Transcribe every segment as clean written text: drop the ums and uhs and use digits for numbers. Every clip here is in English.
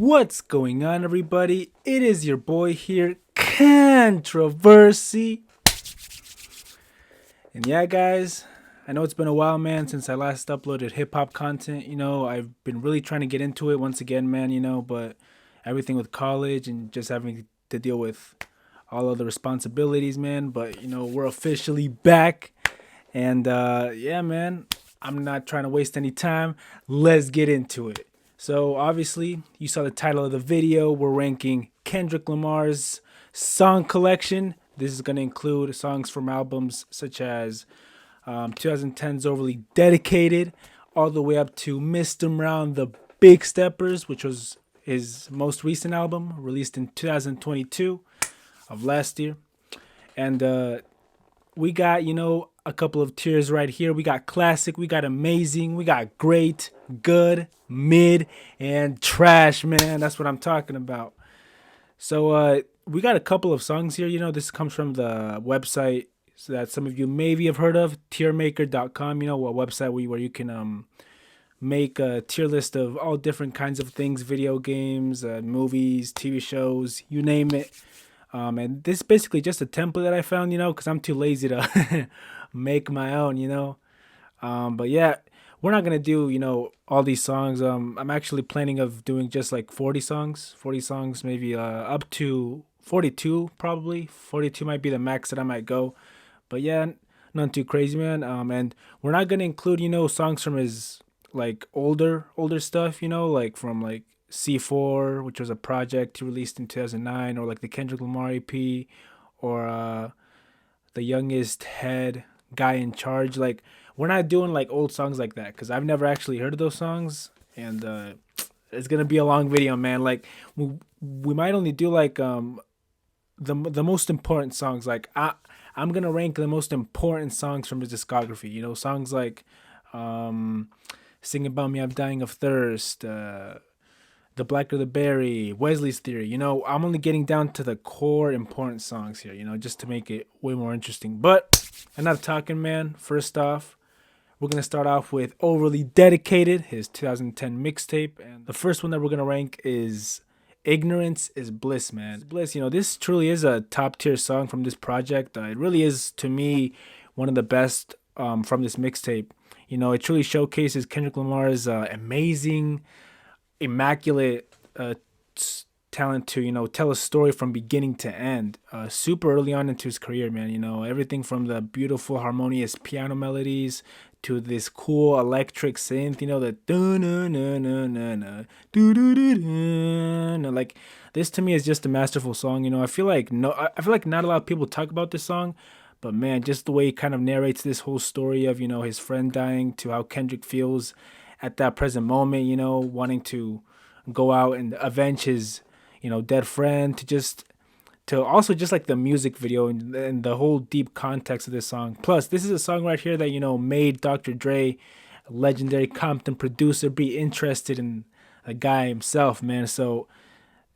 What's going on, everybody? It is your boy here, Controversy. And yeah, guys, I know it's been a while, man, since I last uploaded hip hop content. I've been really trying to get into it once again, man, but everything with college and just having to deal with all of the responsibilities, man. But, we're officially back. And yeah, man, I'm not trying to waste any time. Let's get into it. So obviously, you saw the title of the video. We're ranking Kendrick Lamar's song collection. This is going to include songs from albums such as 2010's Overly Dedicated, all the way up to Mr. Brown, The Big Steppers, which was his most recent album, released in 2022 of last year. And we got, a couple of tiers right here. We got classic, we got amazing, we got great, good, mid, and trash, man. That's what I'm talking about. So we got a couple of songs here. This comes from the website that some of you maybe have heard of, tiermaker.com, a website where you can make a tier list of all different kinds of things, video games, movies, TV shows, you name it. And this is basically just a template that I found, because I'm too lazy to make my own. But yeah, we're not gonna do, all these songs. I'm actually planning of doing just like 40 songs, maybe up to 42, probably. 42 might be the max that I might go. But yeah, not too crazy, man. And we're not gonna include, songs from his like older stuff, like from like C4, which was a project he released in 2009, or like the Kendrick Lamar EP, or the Youngest Head, Guy in Charge. Like, we're not doing like old songs like that because I've never actually heard of those songs, and it's gonna be a long video, man. Like, we might only do like the most important songs. Like, I'm gonna rank the most important songs from his discography. Songs like "Sing About Me, I'm Dying of Thirst," "The Blacker the Berry," "Wesley's Theory." I'm only getting down to the core important songs here, just to make it way more interesting. But enough talking, man. First off, we're going to start off with Overly Dedicated, his 2010 mixtape. And the first one that we're going to rank is Ignorance is Bliss, man. Bliss, this truly is a top tier song from this project. It really is, to me, one of the best from this mixtape. It truly showcases Kendrick Lamar's amazing, immaculate talent to tell a story from beginning to end, super early on into his career, man. Everything from the beautiful harmonious piano melodies to this cool electric synth, the like, this to me is just a masterful song. I feel like not a lot of people talk about this song, but man, just the way he kind of narrates this whole story of his friend dying, to how Kendrick feels at that present moment, wanting to go out and avenge his, dead friend, to also just like the music video and the whole deep context of this song. Plus, this is a song right here that, made Dr. Dre, a legendary Compton producer, be interested in a guy himself, man. So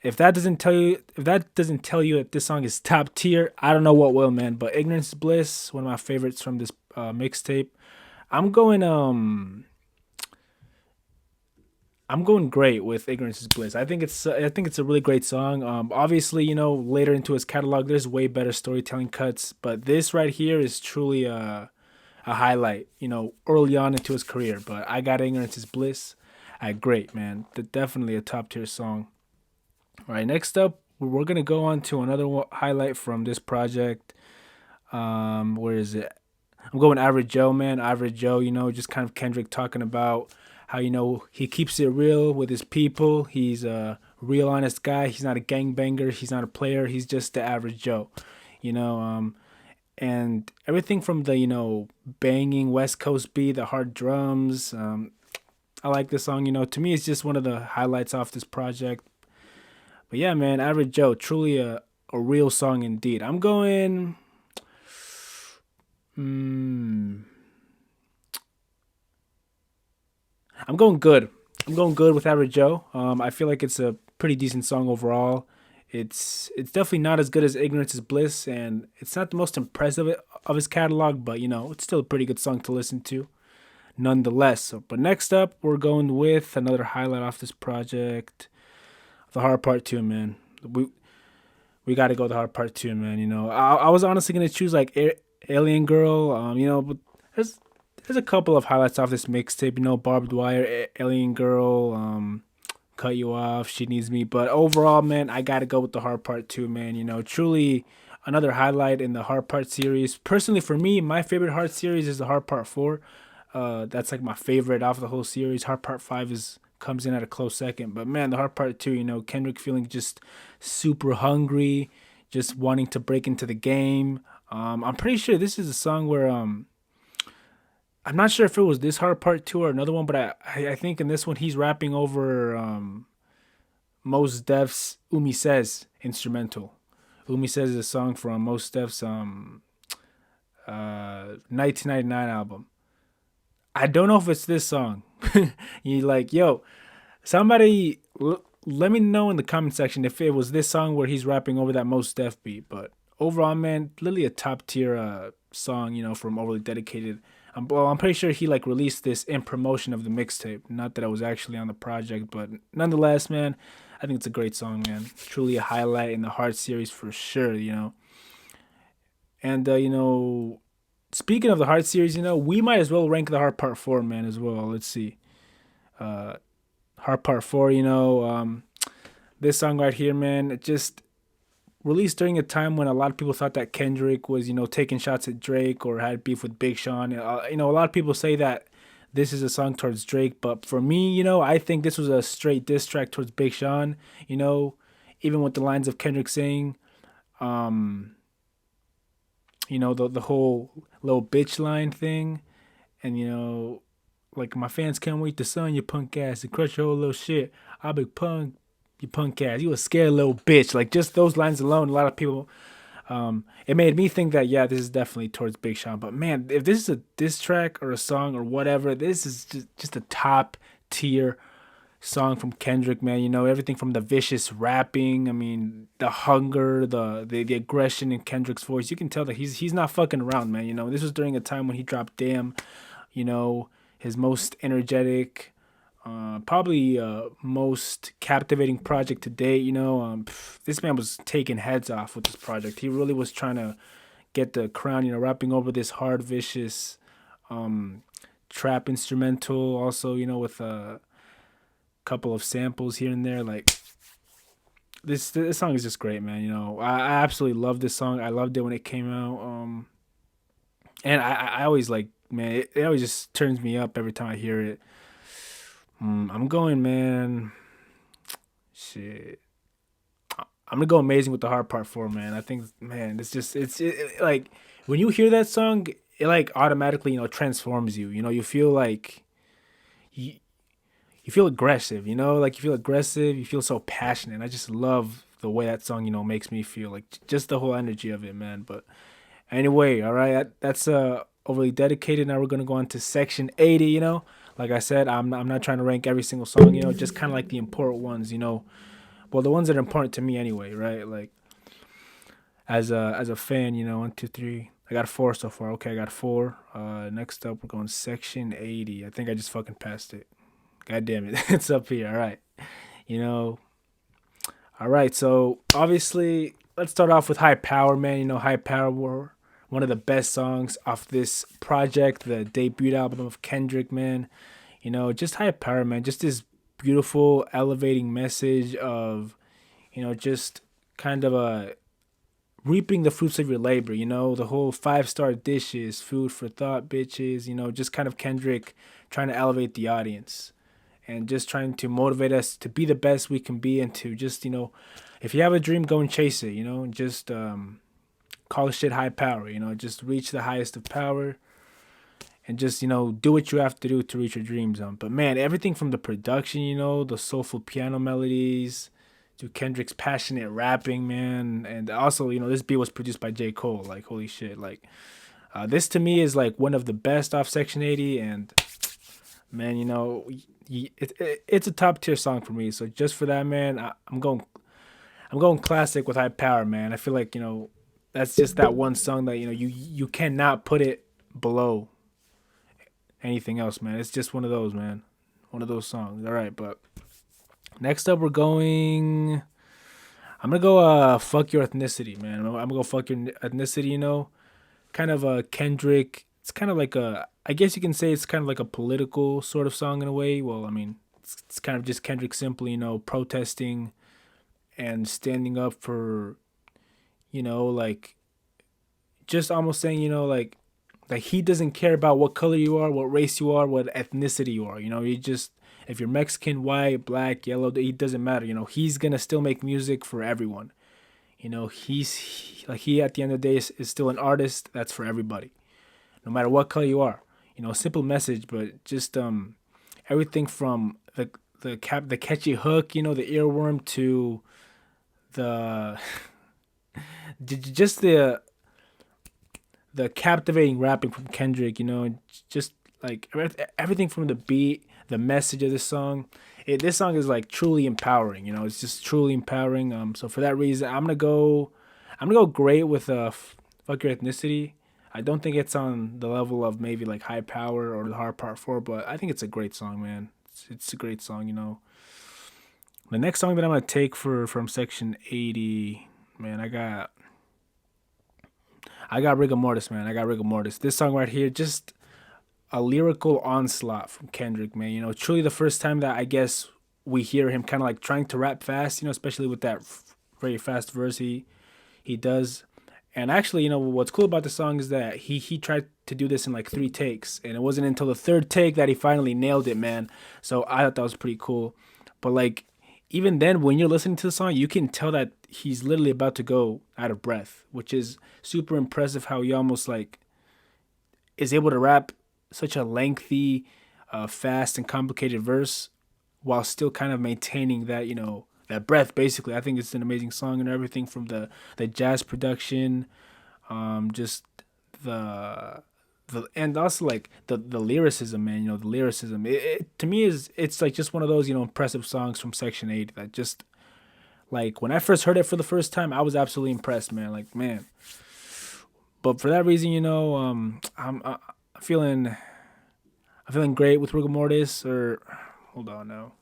if that doesn't tell you that this song is top tier, I don't know what will, man. But Ignorance is Bliss, one of my favorites from this mixtape. I'm going great with Ignorance is Bliss. I think it's a really great song. Obviously, later into his catalog, there's way better storytelling cuts, but this right here is truly a highlight. Early on into his career. But I got Ignorance is Bliss. Great, man. Definitely a top tier song. All right, next up, we're gonna go on to another highlight from this project. Where is it? I'm going Average Joe, man. Average Joe. Just kind of Kendrick talking about how, he keeps it real with his people. He's a real honest guy. He's not a gangbanger. He's not a player. He's just the average Joe, and everything from the, banging West Coast beat, the hard drums. I like this song. To me, it's just one of the highlights off this project. But yeah, man, Average Joe, truly a real song indeed. I'm going... I'm going good. I'm going good with Average Joe. I feel like it's a pretty decent song overall. It's definitely not as good as Ignorance is Bliss, and it's not the most impressive of his catalog, but it's still a pretty good song to listen to, nonetheless. But next up, we're going with another highlight off this project. The hard part too, man. We got to go the hard part too, man. I was honestly gonna choose like Alien Girl. But there's there's a couple of highlights off this mixtape. Barbed Wire, Alien Girl, Cut You Off, She Needs Me. But overall, man, I got to go with the hard part too, man. Truly another highlight in the hard part series. Personally, for me, my favorite hard series is the hard part four. That's like my favorite off the whole series. Hard part five is comes in at a close second. But man, the hard part two, Kendrick feeling just super hungry, just wanting to break into the game. I'm pretty sure this is a song where I'm not sure if it was this hard part two or another one, but I think in this one he's rapping over Mos Def's Umi Says instrumental. Umi Says is a song from Mos Def's 1999 album. I don't know if it's this song. You like, yo, somebody let me know in the comment section if it was this song where he's rapping over that Mos Def beat. But overall, man, literally a top tier song, from Overly Dedicated. I'm pretty sure he like released this in promotion of the mixtape. Not that I was actually on the project, but nonetheless, man, I think it's a great song, man. Truly a highlight in the Hard series for sure. And speaking of the Hard series, we might as well rank the Hard Part Four, man, as well. Let's see. Uh, Hard Part Four, this song right here, man, it just released during a time when a lot of people thought that Kendrick was, taking shots at Drake or had beef with Big Sean. A lot of people say that this is a song towards Drake, but for me, I think this was a straight diss track towards Big Sean. Even with the lines of Kendrick saying, um, the whole little bitch line thing, and like my fans can't wait to sun your punk ass and crush your whole little shit. I'll be punk, you punk ass. You a scared little bitch. Like just those lines alone, a lot of people. It made me think that yeah, this is definitely towards Big Sean. But man, if this is a diss track or a song or whatever, this is just a top tier song from Kendrick, man. Everything from the vicious rapping. I mean, the hunger, the aggression in Kendrick's voice. You can tell that he's not fucking around, man. This was during a time when he dropped Damn. You know, his most energetic, probably most captivating project to date. This man was taking heads off with this project. He really was trying to get the crown. Rapping over this hard, vicious trap instrumental. Also, with a couple of samples here and there. Like this song is just great, man. I absolutely love this song. I loved it when it came out. And I always like, man, it always just turns me up every time I hear it. I'm going, man. Shit. I'm gonna go amazing with the hard part four, man. I think, man, like when you hear that song, it like automatically, transforms you. You feel like you feel aggressive. Like you feel aggressive. You feel so passionate. And I just love the way that song, makes me feel. Like just the whole energy of it, man. But anyway, all right, that's Overly Dedicated. Now we're gonna go on to section 80. Like I said, I'm not trying to rank every single song. Just kind of like the important ones. Well, the ones that are important to me anyway, right? Like as a fan, 1, 2, 3. I got four so far. Okay, I got four. Next up, we're going section 80. I think I just fucking passed it. God damn it, it's up here. All right, you know. All right, so obviously, let's start off with High Power, man. High Power were one of the best songs off this project, the debut album of Kendrick, man. Just High Power, man. Just this beautiful, elevating message of, just kind of a reaping the fruits of your labor. The whole 5-star dishes, food for thought, bitches. Just kind of Kendrick trying to elevate the audience and just trying to motivate us to be the best we can be and to just, if you have a dream, go and chase it, and just call shit high power, just reach the highest of power and just, do what you have to do to reach your dreams. But man, everything from the production, the soulful piano melodies to Kendrick's passionate rapping, man. And also, this beat was produced by J. Cole. Like, holy shit. Like, this to me is like one of the best off Section 80. And man, it's a top tier song for me. So just for that, man, I'm going classic with High Power, man. I feel like, that's just that one song that, you cannot put it below anything else, man. It's just one of those, man. One of those songs. All right, but Next up, we're going. I'm gonna go. Fuck your ethnicity, man. I'm gonna go fuck your ethnicity. Kind of a Kendrick. It's kind of like a. I guess you can say it's kind of like a political sort of song in a way. Well, I mean, it's kind of just Kendrick simply, protesting and standing up for, like just almost saying, like he doesn't care about what color you are, what race you are, what ethnicity you are. You just if you're Mexican, white, black, yellow, it doesn't matter. He's gonna still make music for everyone. Like he at the end of the day is still an artist that's for everybody, no matter what color you are. Simple message, but just everything from the catchy hook, the earworm to the just the captivating rapping from Kendrick, just like everything from the beat, the message of this song. This song is like truly empowering. It's just truly empowering. So for that reason, I'm gonna go great with fuck your ethnicity. I don't think it's on the level of maybe like High Power or the Hard Part Four, but I think it's a great song, man. It's a great song. The next song that I'm gonna take for from Section 80, man, I got rigor mortis, man. I got rigor mortis. This song right here, just a lyrical onslaught from Kendrick, man. Truly the first time that I guess we hear him kind of like trying to rap fast, especially with that very fast verse he does. And actually, what's cool about the song is that he tried to do this in like three takes, and it wasn't until the third take that he finally nailed it, man. So I thought that was pretty cool. But like even then, when you're listening to the song, you can tell that he's literally about to go out of breath, which is super impressive. How he almost like is able to rap such a lengthy, fast and complicated verse while still kind of maintaining that that breath. Basically, I think it's an amazing song and everything from the jazz production, just the and also like the lyricism, man. The lyricism. To me it's like just one of those impressive songs from Section 8 that just like when I first heard it for the first time, I was absolutely impressed, man. Like man, but for that reason, I'm feeling I'm feeling great with rigor mortis. Or hold on now,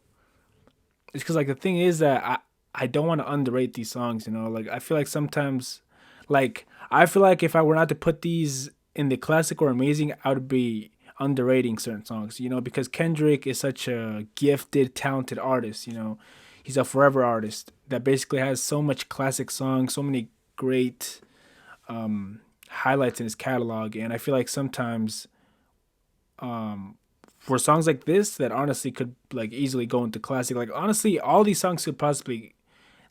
it's because like the thing is that I don't want to underrate these songs. Like I feel like sometimes, like I feel like if I were not to put these in the classic or amazing, I would be underrating certain songs. Because Kendrick is such a gifted, talented artist. He's a forever artist that basically has so much classic songs, so many great highlights in his catalog, and I feel like sometimes for songs like this that honestly could like easily go into classic. Like honestly, all these songs could possibly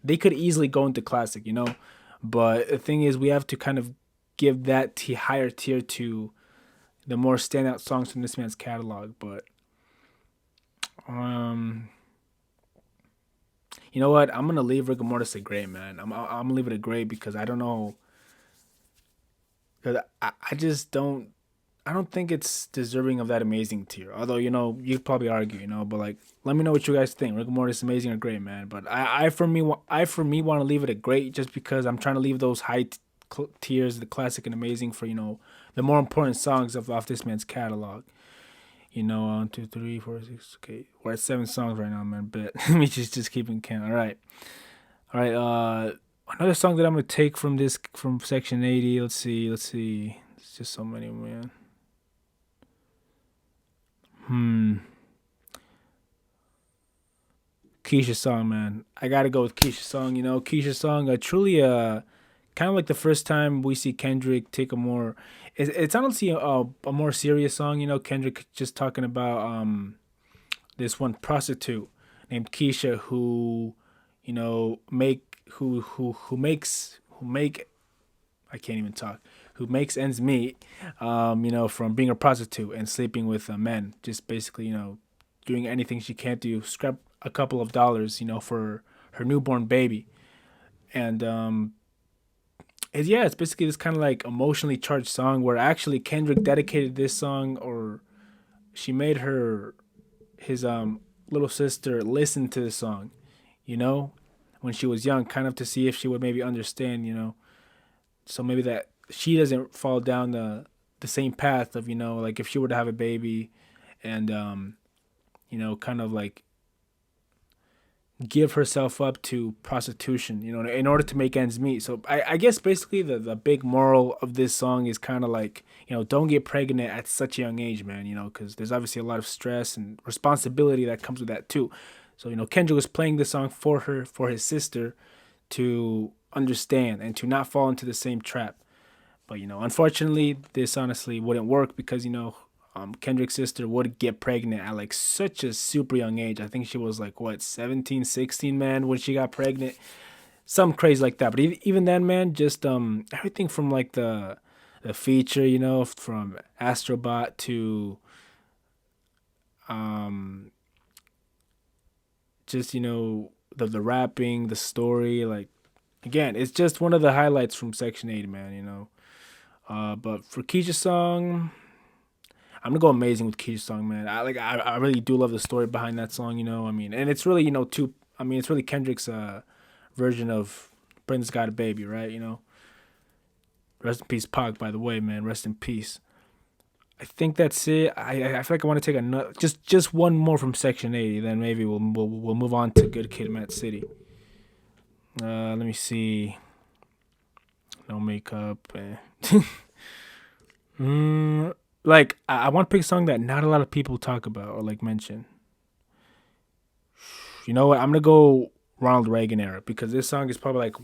they could easily go into classic. But the thing is, we have to kind of give that higher tier to the more standout songs from this man's catalog. But um, you know what? I'm gonna leave rigor mortis a great, man. I'm gonna leave it a great because I don't know, because I just don't. I don't think it's deserving of that amazing tier. Although you'd probably argue, but like, let me know what you guys think. Rigor Mortis amazing or great, man. But I for me want to leave it a great just because I'm trying to leave those high tiers, the classic and amazing for the more important songs of off this man's catalog. 1, 2, 3, 4, 6. Okay, we're at 7 songs right now, man. But let me just keeping count. All right. Another song that I'm gonna take from Section 80. Let's see. It's just so many, man. Hmm. Keisha song, man. I gotta go with Keisha song. Keisha song. Truly, kind of like the first time we see Kendrick take a more. It's honestly a more serious song. Kendrick just talking about this one prostitute named Keisha who, make who makes who make I can't even talk. Who makes ends meet, from being a prostitute and sleeping with men. Just basically, doing anything she can to scrap a couple of dollars, for her newborn baby. And it's basically this kind of like emotionally charged song where actually Kendrick dedicated this song, or she made his little sister listen to the song, you know, when she was young, kind of to see if she would maybe understand, so maybe that she doesn't fall down the same path of like if she were to have a baby and kind of like give herself up to prostitution, in order to make ends meet. So I guess basically the big moral of this song is kind of like, don't get pregnant at such a young age, man, because there's obviously a lot of stress and responsibility that comes with that too. So, Kendrick was playing this song for her, for his sister to understand and to not fall into the same trap. But unfortunately, this honestly wouldn't work because Kendrick's sister would get pregnant at like such a super young age. I think she was like what 17, 16, man, when she got pregnant. Some crazy like that. But even then, man, just everything from like the feature, from Astrobot to um just the rapping, the story, like again, it's just one of the highlights from Section 8, man. But for Keisha's song, I'm gonna go amazing with Keisha's song, man. I really do love the story behind that song. I mean, and it's really too. I mean, it's really Kendrick's version of "Britain's Got a Baby," right? Rest in peace, Pac. By the way, man, rest in peace. I think that's it. I feel like I want to take another, just one more from Section 80, then maybe we'll move on to Good Kid, Mad City. Let me see. No makeup. Like I want to pick a song that not a lot of people talk about or like mention. You know what? I'm gonna go Ronald Reagan era because this song is probably like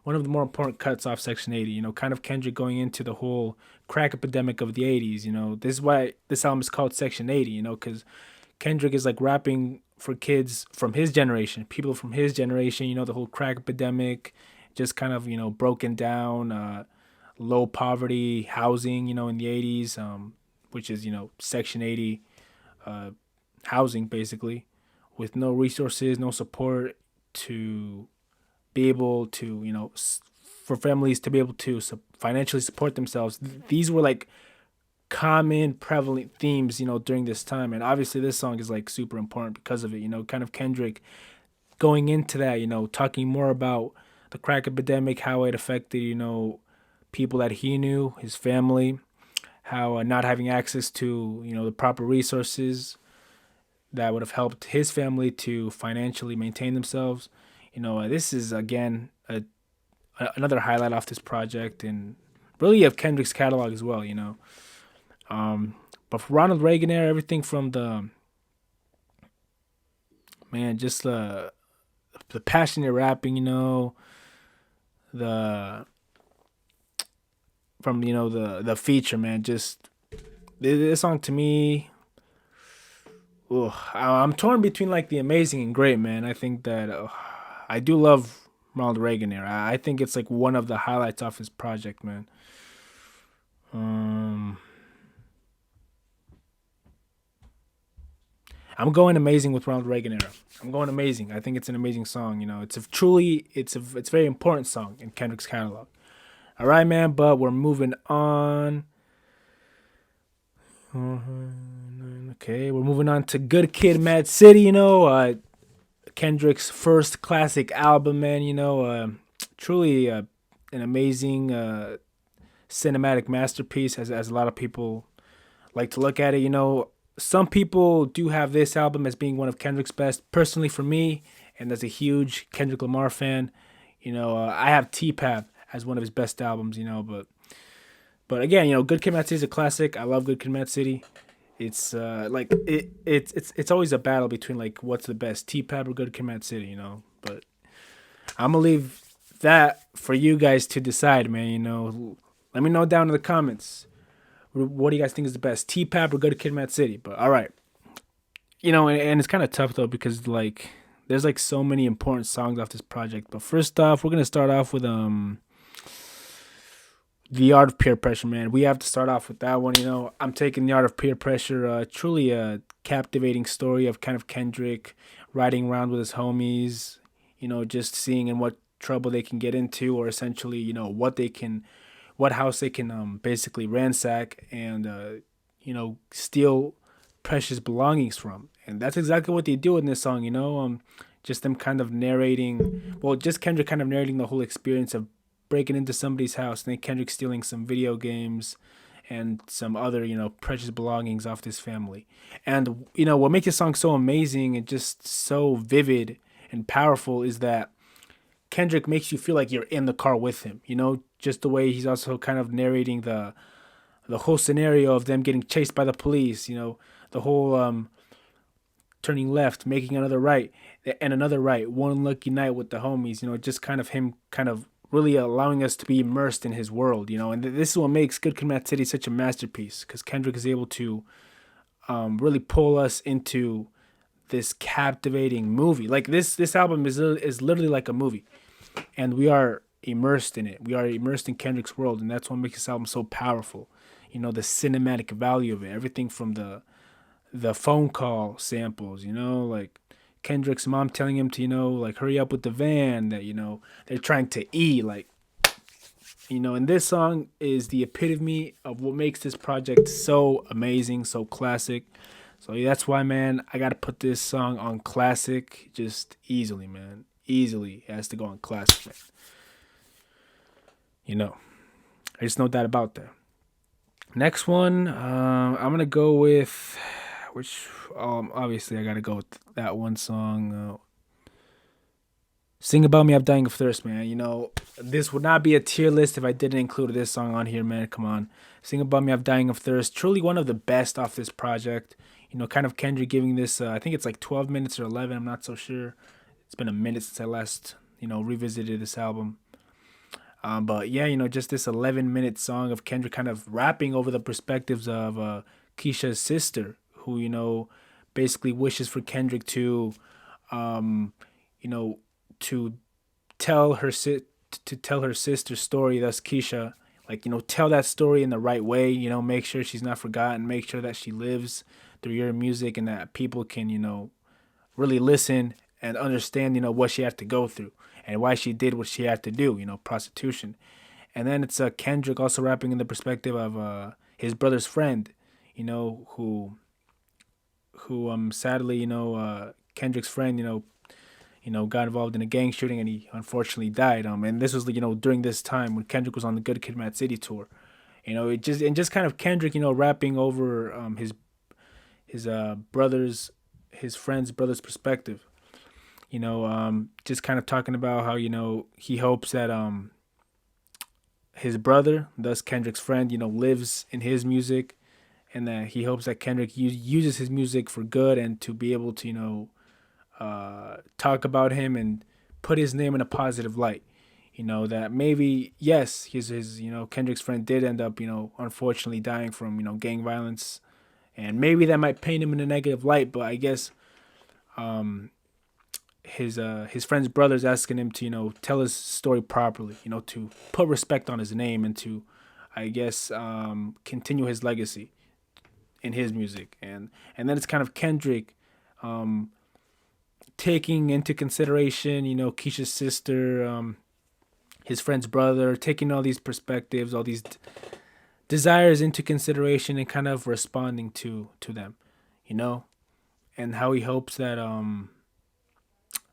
one of the more important cuts off Section 80. Kind of Kendrick going into the whole crack epidemic of the 80s. This is why this album is called Section 80. Because Kendrick is like rapping for kids from his generation, people from his generation. The whole crack epidemic, just kind of broken down, low poverty housing. In the 80s, which is Section 80 uh, housing basically, with no resources, no support to be able to for families to be able to financially support themselves. These were like common prevalent themes during this time, and obviously this song is like super important because of it. Kind of Kendrick going into that, talking more about the crack epidemic, how it affected people that he knew, his family, how not having access to the proper resources that would have helped his family to financially maintain themselves. This is again another highlight off this project and really of Kendrick's catalog as well. But for Ronald Reagan era, everything from the man, just the passionate rapping, the from the feature, man, just this song to me. Ugh, I'm torn between like the amazing and great, man. I think that I do love Ronald Reagan era. I think it's like one of the highlights off his project, man. Um, I'm going amazing with Ronald Reagan era. I'm going amazing. I think it's an amazing song. It's a truly, it's a very important song in Kendrick's catalog. All right, man. But we're moving on. Okay, we're moving on to Good Kid, Mad City. Kendrick's first classic album, man. Truly an amazing cinematic masterpiece, as a lot of people like to look at it. Some people do have this album as being one of Kendrick's best. Personally, for me, and as a huge Kendrick Lamar fan, I have T-Pap as one of his best albums. But again, Good Kid, Mad City is a classic. I love Good Kid, Mad City. It's like it's always a battle between like what's the best, T-Pap or Good Kid, Mad City. But I'm gonna leave that for you guys to decide, man. Let me know down in the comments. What do you guys think is the best, T-Pap or Good Kid, Mad City? But all right, and it's kind of tough though because like there's like so many important songs off this project. But first off, we're gonna start off with The Art of Peer Pressure, man. We have to start off with that one. I'm taking The Art of Peer Pressure. Truly a captivating story of kind of Kendrick riding around with his homies. Just seeing in what trouble they can get into, or essentially, what house they can basically ransack and steal precious belongings from. And that's exactly what they do in this song. Just them kind of narrating. Well, just Kendrick kind of narrating the whole experience of breaking into somebody's house, and then Kendrick stealing some video games and some other, precious belongings off this family. And, what makes this song so amazing and just so vivid and powerful is that Kendrick makes you feel like you're in the car with him. Just the way he's also kind of narrating the whole scenario of them getting chased by the police. The whole turning left, making another right, and another right. One lucky night with the homies. Just kind of him, kind of really allowing us to be immersed in his world. And this is what makes Good Kid, Mad City such a masterpiece, because Kendrick is able to really pull us into this captivating movie. Like this album is literally like a movie, and we are immersed in it. We are immersed in Kendrick's world, and that's what makes this album so powerful. The cinematic value of it, everything from the phone call samples. Like Kendrick's mom telling him to like hurry up with the van that they're trying to eat. Like and this song is the epitome of what makes this project so amazing, so classic. So yeah, that's why, man, I gotta put this song on classic just easily, man. Easily, it has to go on classic, man. You know, there's no doubt about that. Next one, I'm gonna go with which obviously I gotta go with that one song. Sing About Me, I'm Dying of Thirst, man. This would not be a tier list if I didn't include this song on here, man. Come on. Sing About Me, I'm Dying of Thirst. Truly one of the best off this project. Kind of Kendrick giving this, I think it's like 12 minutes or 11. I'm not so sure. It's been a minute since I last, revisited this album. But yeah, just this 11-minute song of Kendrick kind of rapping over the perspectives of Keisha's sister, who, basically wishes for Kendrick to, you know, to tell her to tell her sister's story. Thus, Keisha, like tell that story in the right way. Make sure she's not forgotten. Make sure that she lives through your music, and that people can really listen and understand what she had to go through and why she did what she had to do. Prostitution. And then it's Kendrick also rapping in the perspective of his brother's friend. Who sadly Kendrick's friend got involved in a gang shooting, and he unfortunately died. And this was during this time when Kendrick was on the Good Kid, Mad City tour. It just kind of Kendrick rapping over his his friend's brother's perspective. Just kind of talking about how he hopes that his brother, thus Kendrick's friend, lives in his music, and that he hopes that Kendrick uses his music for good and to be able to talk about him and put his name in a positive light. That maybe yes, his Kendrick's friend did end up unfortunately dying from gang violence, and maybe that might paint him in a negative light. But I guess his friend's brother's asking him to tell his story properly, to put respect on his name, and to I guess continue his legacy in his music. And then it's kind of Kendrick taking into consideration Keisha's sister, his friend's brother, taking all these perspectives, all these desires into consideration, and kind of responding to them, and how he hopes that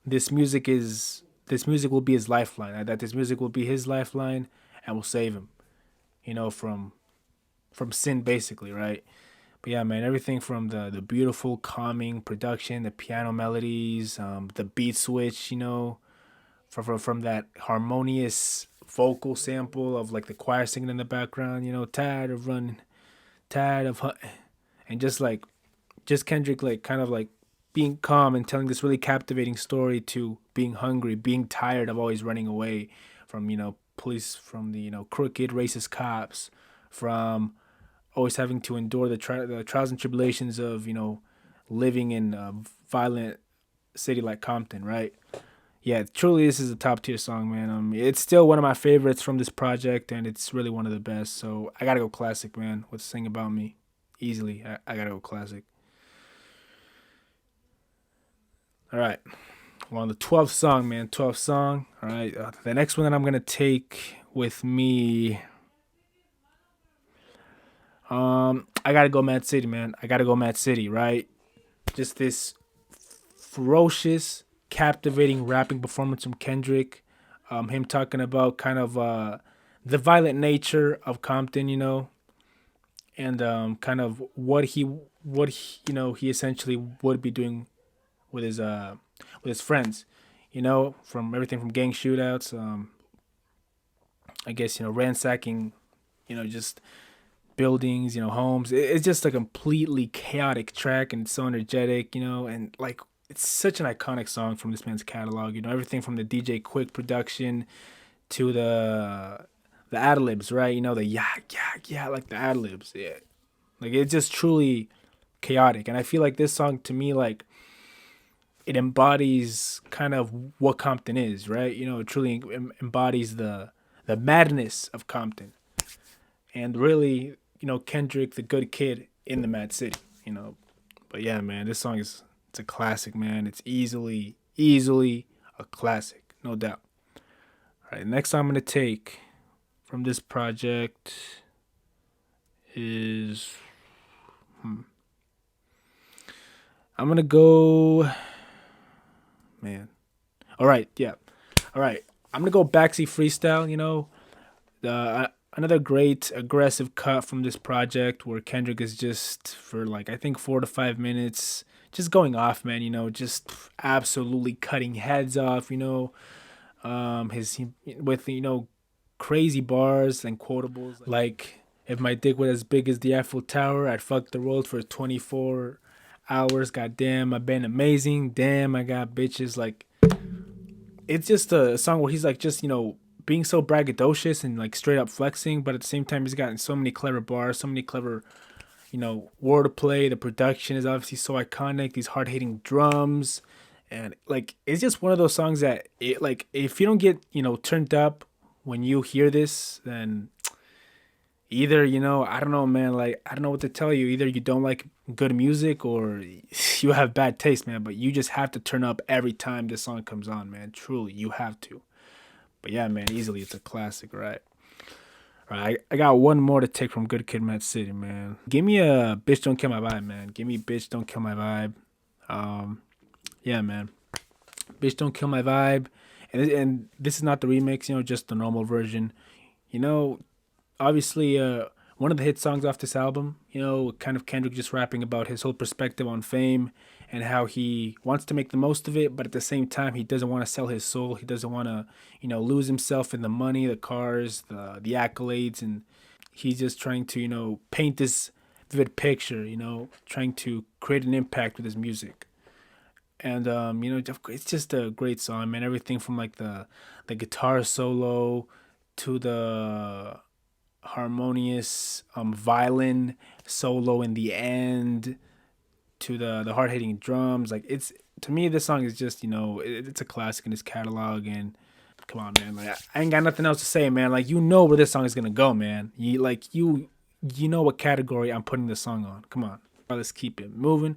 this music will be his lifeline, that this music will be his lifeline and will save him, from sin, basically, right? But yeah, man, everything from the beautiful, calming production, the piano melodies, the beat switch, from that harmonious vocal sample of like the choir singing in the background, tired of running, tired of and just Kendrick like kind of like being calm and telling this really captivating story, to being hungry, being tired of always running away from police, from the crooked racist cops, from always having to endure the trials and tribulations of living in a violent city like Compton, right? Yeah, truly, this is a top tier song, man. It's still one of my favorites from this project, and it's really one of the best. So I gotta go classic, man. With "Sing About Me," easily, I gotta go classic. All right, we're on the 12th song, man. 12th song. All right, the next one that I'm gonna take with me. I gotta go Mad City, man. I gotta go Mad City, right? Just this ferocious, captivating rapping performance from Kendrick. Him talking about kind of the violent nature of Compton, and kind of what he essentially would be doing with his friends. from everything from gang shootouts, I guess, ransacking, just buildings, homes. It's just a completely chaotic track, and it's so energetic, and like it's such an iconic song from this man's catalog. Everything from the DJ Quick production to the ad libs, right? The yeah, yeah, yeah, like the ad libs. Yeah. Like it's just truly chaotic. And I feel like this song to me, like it embodies kind of what Compton is, right? It truly embodies the madness of Compton. And really, Kendrick, the good kid in the Mad City, But yeah, man, this song it's a classic, man. It's easily a classic, no doubt. All right, next song I'm gonna take from this project is I'm gonna go, man. All right, yeah. All right, I'm gonna go Backseat Freestyle. Another great aggressive cut from this project where Kendrick is just for like I think 4 to 5 minutes just going off, man. Just absolutely cutting heads off. His with crazy bars and quotables like if my dick was as big as the Eiffel Tower, I'd fuck the world for 24 hours. Goddamn, I've been amazing. Damn, I got bitches. Like it's just a song where he's like just being so braggadocious and like straight up flexing, but at the same time he's gotten so many clever bars, so many clever wordplay. The production is obviously so iconic. These hard hitting drums, and like it's just one of those songs that it like if you don't get turned up when you hear this, then either I don't know, man. Like I don't know what to tell you. Either you don't like good music or you have bad taste, man. But you just have to turn up every time this song comes on, man. Truly, you have to. But yeah, man, easily it's a classic, right? All right, I got one more to take from Good Kid, Mad City, man. Give me a Bitch Don't Kill My Vibe, man. Give me Bitch Don't Kill My Vibe. Um, yeah, man. Bitch Don't Kill My Vibe. And this is not the remix, just the normal version. You know, Obviously, one of the hit songs off this album, kind of Kendrick just rapping about his whole perspective on fame and how he wants to make the most of it, but at the same time, he doesn't want to sell his soul. He doesn't want to, lose himself in the money, the cars, the accolades, and he's just trying to, paint this vivid picture, trying to create an impact with his music. And it's just a great song, man. Everything from like the guitar solo to the harmonious violin solo in the end to the hard hitting drums. Like it's to me, this song is just it's a classic in his catalog. And come on, man, like I ain't got nothing else to say, man. Like where this song is gonna go, man. You know what category I'm putting this song on. Come on, let's keep it moving.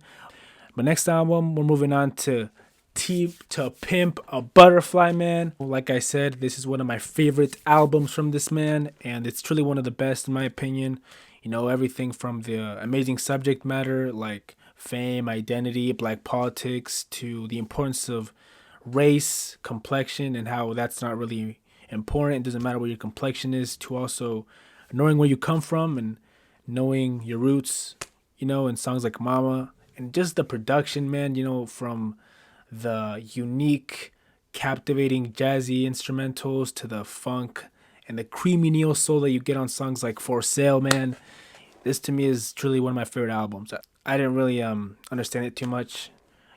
But next album, we're moving on to to Pimp a Butterfly, man. Like I said, this is one of my favorite albums from this man, and it's truly one of the best in my opinion. Everything from the amazing subject matter like fame, identity, black politics, to the importance of race, complexion, and how that's not really important. It doesn't matter what your complexion is, to also knowing where you come from and knowing your roots, in songs like Mama, and just the production, man, from the unique, captivating jazzy instrumentals to the funk and the creamy neo soul that you get on songs like For Sale, man. This to me is truly one of my favorite albums. I didn't really understand it too much,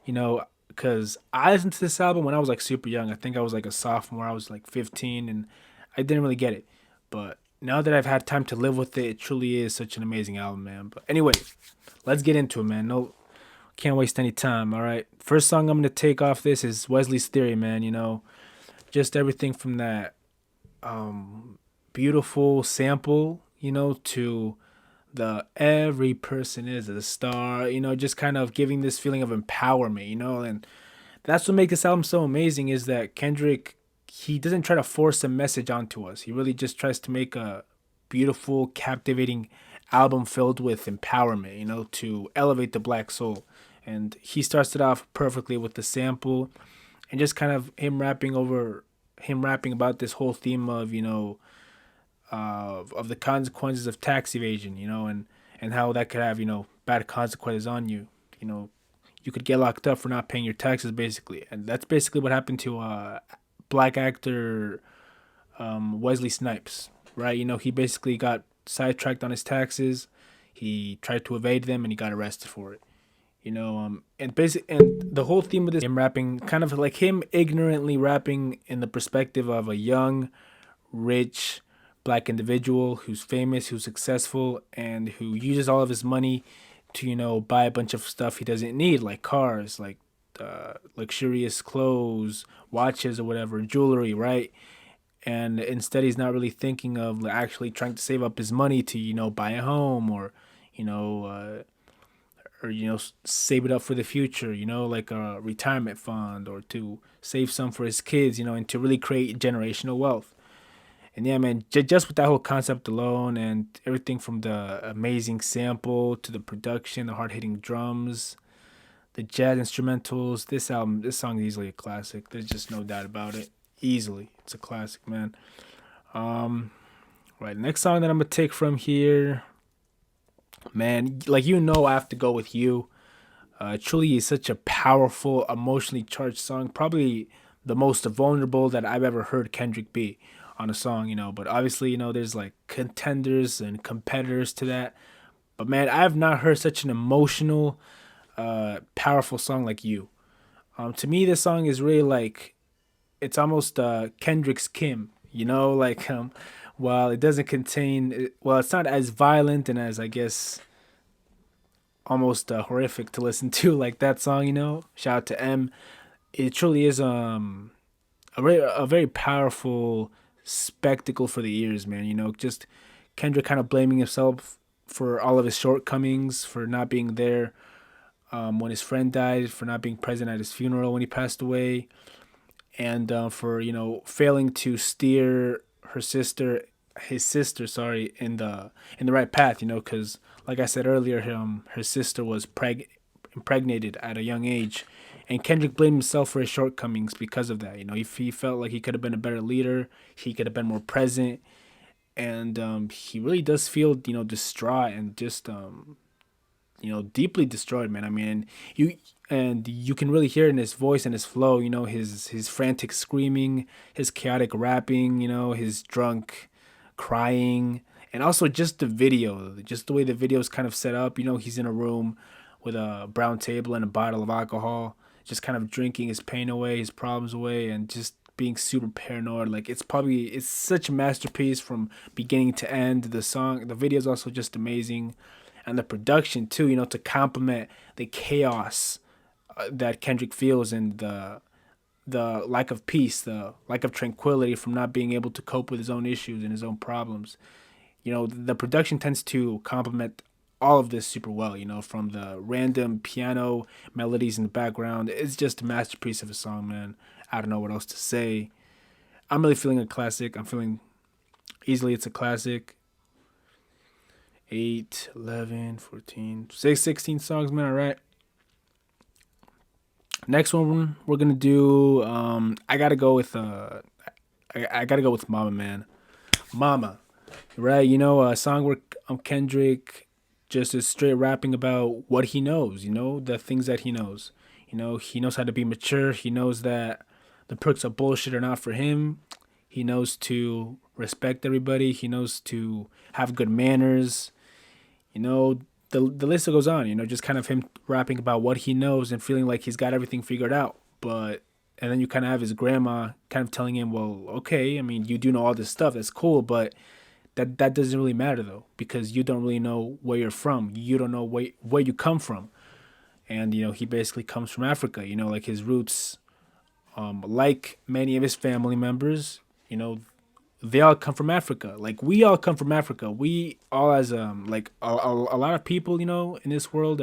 because I listened to this album when I was like super young. I think I was like a sophomore. I was like 15, and I didn't really get it. But now that I've had time to live with it, it truly is such an amazing album, man. But anyway, let's get into it, man. No, can't waste any time. All right, first song I'm gonna take off this is Wesley's Theory, man. Just everything from that beautiful sample, to the every person is a star, just kind of giving this feeling of empowerment, and that's what makes this album so amazing is that Kendrick, he doesn't try to force a message onto us. He really just tries to make a beautiful, captivating album filled with empowerment, to elevate the black soul. And he starts it off perfectly with the sample and just kind of him rapping about this whole theme of, of the consequences of tax evasion, and how that could have, bad consequences on you. you could get locked up for not paying your taxes, basically. And that's basically what happened to black actor Wesley Snipes, right? He basically got sidetracked on his taxes. He tried to evade them, and he got arrested for it. And the whole theme of this him rapping, kind of like him ignorantly rapping in the perspective of a young, rich black individual who's famous, who's successful, and who uses all of his money to buy a bunch of stuff he doesn't need, like cars, like luxurious clothes, watches, or whatever, jewelry, right? And instead, he's not really thinking of like, actually trying to save up his money to buy a home, or you know save it up for the future, like a retirement fund, or to save some for his kids, and to really create generational wealth. And yeah, man, just with that whole concept alone, and everything from the amazing sample to the production, the hard hitting drums, the jazz instrumentals, this song is easily a classic. There's just no doubt about it. Easily, it's a classic, man. Um, right, next song that I'm gonna take from here, man, like I have to go with you. Truly is such a powerful, emotionally charged song. Probably the most vulnerable that I've ever heard Kendrick be on a song, But obviously, there's like contenders and competitors to that. But man, I have not heard such an emotional, powerful song like you. To me, this song is really like it's almost Kendrick's Kim. Like while it doesn't contain, well, it's not as violent and as I guess almost horrific to listen to like that song. Shout out to M. It truly is a very powerful spectacle for the ears, man. Just Kendrick kind of blaming himself for all of his shortcomings, for not being there when his friend died, for not being present at his funeral when he passed away, and for failing to steer his sister, sorry, in the right path. Because like I said earlier, her sister was impregnated at a young age, and Kendrick blamed himself for his shortcomings because of that. If he felt like he could have been a better leader, he could have been more present, and he really does feel distraught and just deeply destroyed, man. I mean, you can really hear it in his voice and his flow. His frantic screaming, his chaotic rapping. His drunk crying, and also just the video, just the way the video is kind of set up. He's in a room with a brown table and a bottle of alcohol, just kind of drinking his pain away, his problems away, and just being super paranoid. Like it's such a masterpiece from beginning to end. The video is also just amazing, and the production too. To complement the chaos that Kendrick feels, and the lack of peace, the lack of tranquility from not being able to cope with his own issues and his own problems. The production tends to complement all of this super well, from the random piano melodies in the background. It's just a masterpiece of a song, man. I don't know what else to say. I'm really feeling a classic. I'm feeling easily it's a classic. 8, 11, 14, 16 songs, man. All right. Next one we're gonna do. I gotta go with I gotta go with Mama, man. Mama, right? A song where Kendrick just is straight rapping about what he knows. The things that he knows. He knows how to be mature. He knows that the perks of bullshit are not for him. He knows to respect everybody. He knows to have good manners. The list goes on, just kind of him rapping about what he knows and feeling like he's got everything figured out. And then you kind of have his grandma kind of telling him, well, okay, I mean, you do know all this stuff. That's cool, but that doesn't really matter, though, because you don't really know where you're from. You don't know where you come from. And, he basically comes from Africa, like his roots, like many of his family members, they all come from Africa. Like we all come from Africa. We all as like a lot of people, in this world,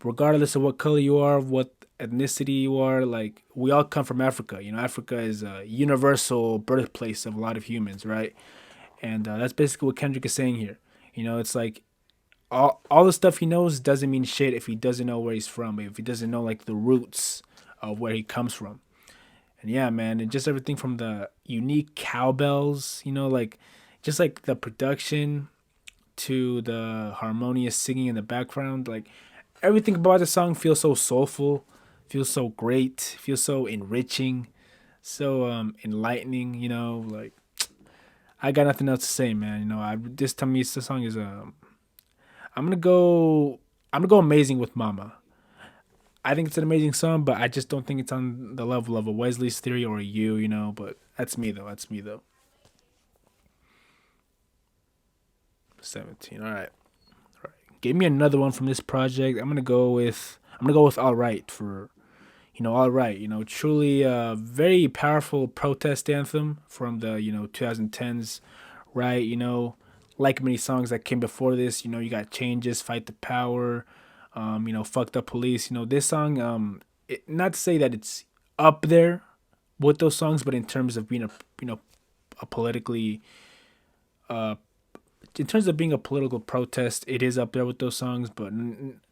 regardless of what color you are, what ethnicity you are, like we all come from Africa. Africa is a universal birthplace of a lot of humans, right? And that's basically what Kendrick is saying here. It's like all the stuff he knows doesn't mean shit if he doesn't know where he's from, if he doesn't know like the roots of where he comes from. And yeah, man, and just everything from the unique cowbells, like just like the production to the harmonious singing in the background, like everything about the song feels so soulful, feels so great, feels so enriching, so enlightening. Like I got nothing else to say, man. I this to me the song is I'm gonna go I'm gonna go amazing with Mama. I think it's an amazing song, but I just don't think it's on the level of a Wesley's Theory or a you. But that's me though. That's me though. 17. All right. All right. Give me another one from this project. I'm gonna go with All Right for All Right. Truly a very powerful protest anthem from the 2010s. Right. Like many songs that came before this. You got Changes, Fight the Power. Fucked Up Police. This song. Not to say that it's up there with those songs, but in terms of being a politically uh in terms of being a political protest, it is up there with those songs, but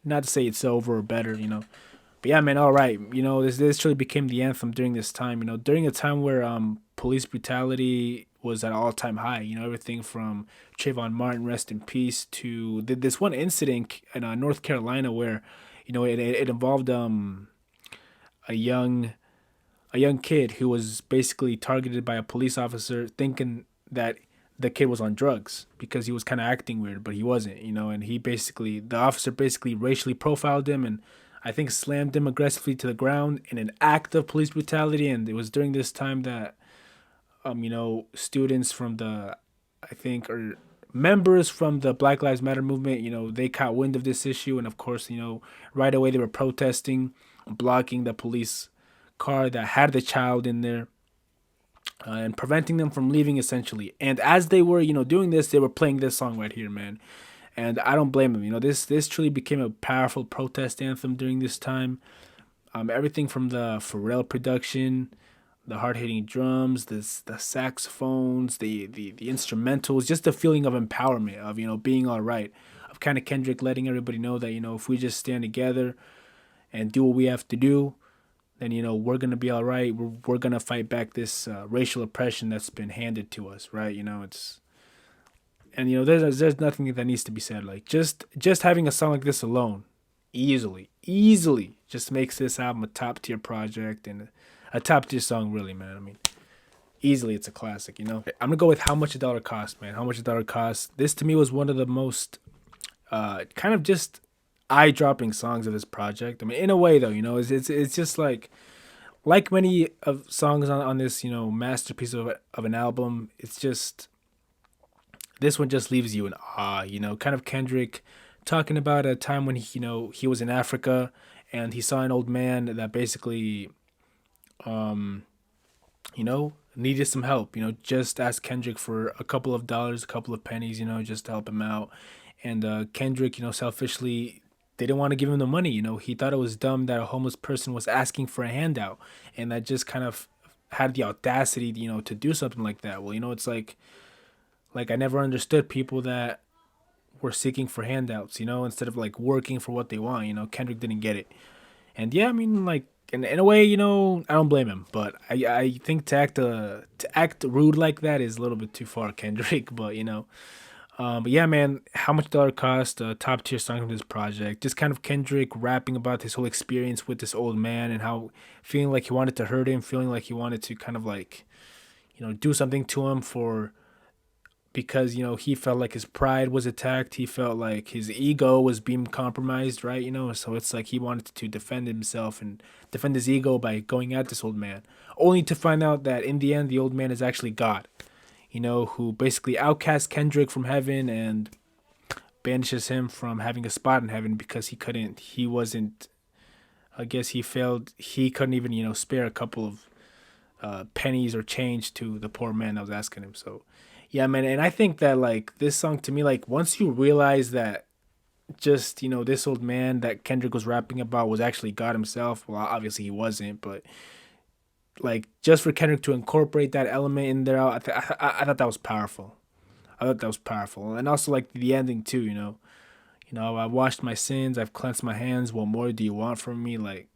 not to say it's over or better. But yeah, man, all right. This really became the anthem during this time. During a time where police brutality was at all time high. Everything from Trayvon Martin, rest in peace, to this one incident in North Carolina where it involved a young a young kid who was basically targeted by a police officer thinking that the kid was on drugs because he was kind of acting weird, but he wasn't. And the officer basically racially profiled him and I think slammed him aggressively to the ground in an act of police brutality. And it was during this time that, students from I think, or members from the Black Lives Matter movement, they caught wind of this issue. And of course, right away they were protesting, blocking the police car that had the child in there and preventing them from leaving essentially. And as they were, doing this, they were playing this song right here, man. And I don't blame them. This truly became a powerful protest anthem during this time. Everything from the Pharrell production, the hard hitting drums, the saxophones, the instrumentals, just the feeling of empowerment of being all right, of kind of Kendrick letting everybody know that if we just stand together and do what we have to do, then we're gonna be all right. We're gonna fight back this racial oppression that's been handed to us, right? It's and there's nothing that needs to be said. Like just having a song like this alone, easily just makes this album a top tier project and a top tier song, really, man. I mean, easily it's a classic. I'm gonna go with How Much a Dollar Cost, man. How Much a Dollar Cost. This to me was one of the most kind of just eye dropping songs of this project. I mean, in a way though, it's just like many of songs on this masterpiece of an album. It's just this one just leaves you in awe. Kind of Kendrick talking about a time when he was in Africa and he saw an old man that basically needed some help. Just asked Kendrick for a couple of dollars, a couple of pennies, just to help him out. And Kendrick, selfishly didn't want to give him the money. He thought it was dumb that a homeless person was asking for a handout, and that just kind of had the audacity, to do something like that. Well, it's like I never understood people that were seeking for handouts, instead of like working for what they want. Kendrick didn't get it, and yeah, I mean, like in a way, I don't blame him, but I think to act rude like that is a little bit too far, Kendrick. But yeah, man, How Much Dollar Cost, top tier song from this project. Just kind of Kendrick rapping about his whole experience with this old man and how feeling like he wanted to hurt him, feeling like he wanted to kind of like, do something to him because he felt like his pride was attacked. He felt like his ego was being compromised, right? So it's like he wanted to defend himself and defend his ego by going at this old man, only to find out that in the end the old man is actually God. Who basically outcasts Kendrick from heaven and banishes him from having a spot in heaven because he wasn't, I guess he failed, he couldn't even, spare a couple of pennies or change to the poor man that was asking him. So, yeah, man, and I think that, like, this song to me, like, once you realize that just, this old man that Kendrick was rapping about was actually God himself, well, obviously he wasn't, but like just for Kendrick to incorporate that element in there, I thought that was powerful. I thought that was powerful, and also like the ending too. I washed my sins, I've cleansed my hands. What more do you want from me? Like,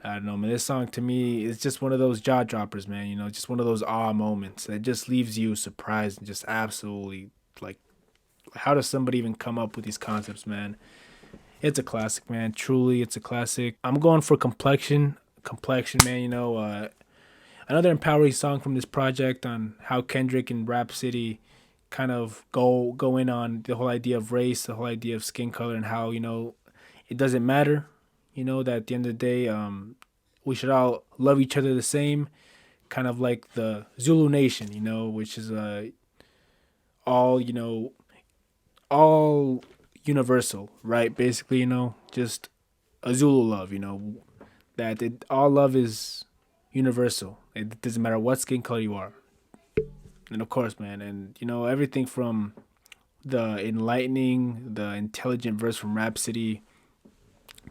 I don't know, man. This song to me is just one of those jaw droppers, man. Just one of those awe moments that just leaves you surprised and just absolutely like, how does somebody even come up with these concepts, man? It's a classic, man. Truly, it's a classic. I'm going for complexion. Complexion, man. Another empowering song from this project on how Kendrick and Rap City kind of go in on the whole idea of race, the whole idea of skin color, and how it doesn't matter. That at the end of the day, we should all love each other the same, kind of like the Zulu Nation, which is all all universal, right? Basically, just a Zulu love, all love is universal. It doesn't matter what skin color you are. And of course, man, and everything from the enlightening, the intelligent verse from Rhapsody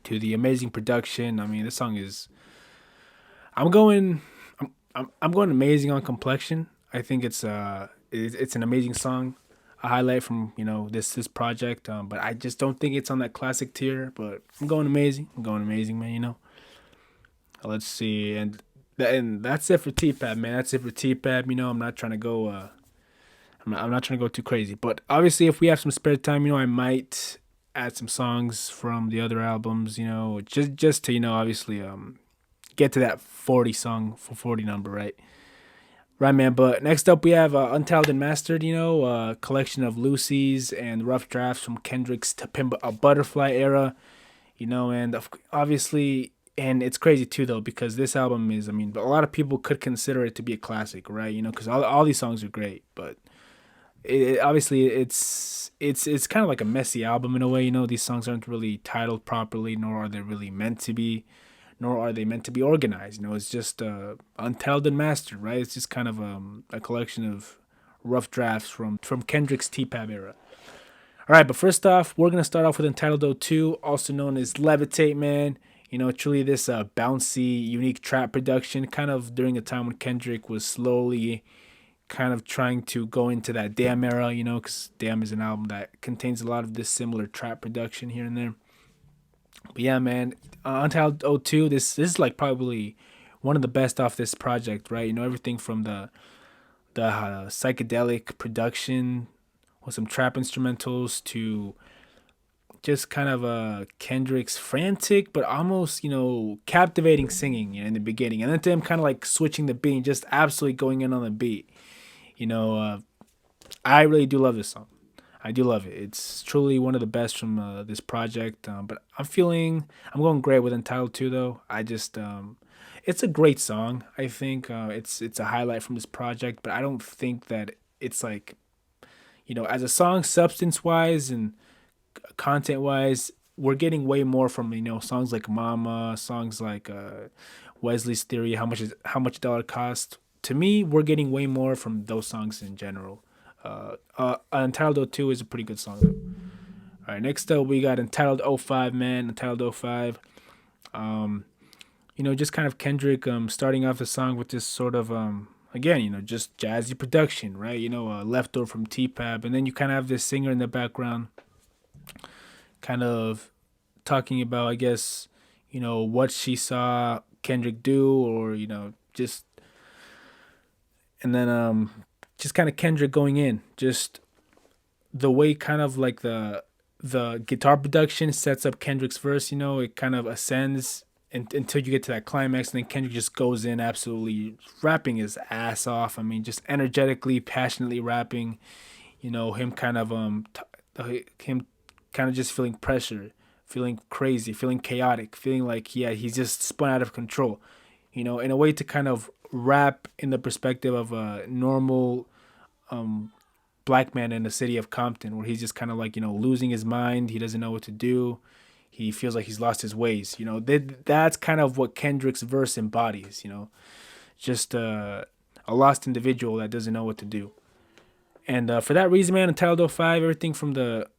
to the amazing production. I mean, this song is. I'm going. I'm going amazing on complexion. I think it's an amazing song. A highlight from this project. But I just don't think it's on that classic tier. But I'm going amazing. I'm going amazing, man. Let's see, and that's it for T-Pab, man. That's it for T-Pab. I'm not trying to go. I'm not trying to go too crazy, but obviously, if we have some spare time, I might add some songs from the other albums. Just to obviously get to that 40 song for 40 number, right? Right, man. But next up, we have Untitled and Mastered. A collection of Lucy's and rough drafts from Kendrick's To Pimp a Butterfly era. And obviously, and it's crazy too though because this album is, I mean, a lot of people could consider it to be a classic, right? Because all these songs are great, but obviously it's kind of like a messy album in a way. These songs aren't really titled properly, nor are they really meant to be, nor are they meant to be organized. It's just untitled and mastered, right? It's just kind of a collection of rough drafts from Kendrick's T-Pab era. All right, but first off, we're gonna start off with Entitled O2, also known as Levitate, man. Truly this bouncy, unique trap production, kind of during a time when Kendrick was slowly kind of trying to go into that Damn era, because Damn is an album that contains a lot of this similar trap production here and there. But yeah, man, Untitled O2, this is like probably one of the best off this project, right? Everything from the psychedelic production with some trap instrumentals to just kind of Kendrick's frantic but almost captivating singing in the beginning, and then to him kind of like switching the beat, and just absolutely going in on the beat. I really do love this song. I do love it. It's truly one of the best from this project. But I'm going great with Entitled to though. It's a great song. I think it's a highlight from this project, but I don't think that it's like as a song substance wise and content wise, we're getting way more from songs like Mama, songs like Wesley's Theory, how much dollar cost. To me, we're getting way more from those songs in general. Entitled O2 is a pretty good song though. All right, next up we got Entitled O5, man. Entitled O5. Just kind of Kendrick starting off the song with this sort of again, just jazzy production, right? Leftover from T-Pab, and then you kind of have this singer in the background kind of talking about, I guess, what she saw Kendrick do, or just, and then just kind of Kendrick going in, just the way kind of like the guitar production sets up Kendrick's verse. It kind of ascends until you get to that climax, and then Kendrick just goes in absolutely rapping his ass off. I mean, just energetically, passionately rapping. Him kind of him kind of just feeling pressure, feeling crazy, feeling chaotic, feeling like he's just spun out of control. In a way to kind of rap in the perspective of a normal black man in the city of Compton, where he's just kind of like losing his mind. He doesn't know what to do. He feels like he's lost his ways. That's kind of what Kendrick's verse embodies. Just a lost individual that doesn't know what to do. And for that reason, man, Entitled O5, everything from the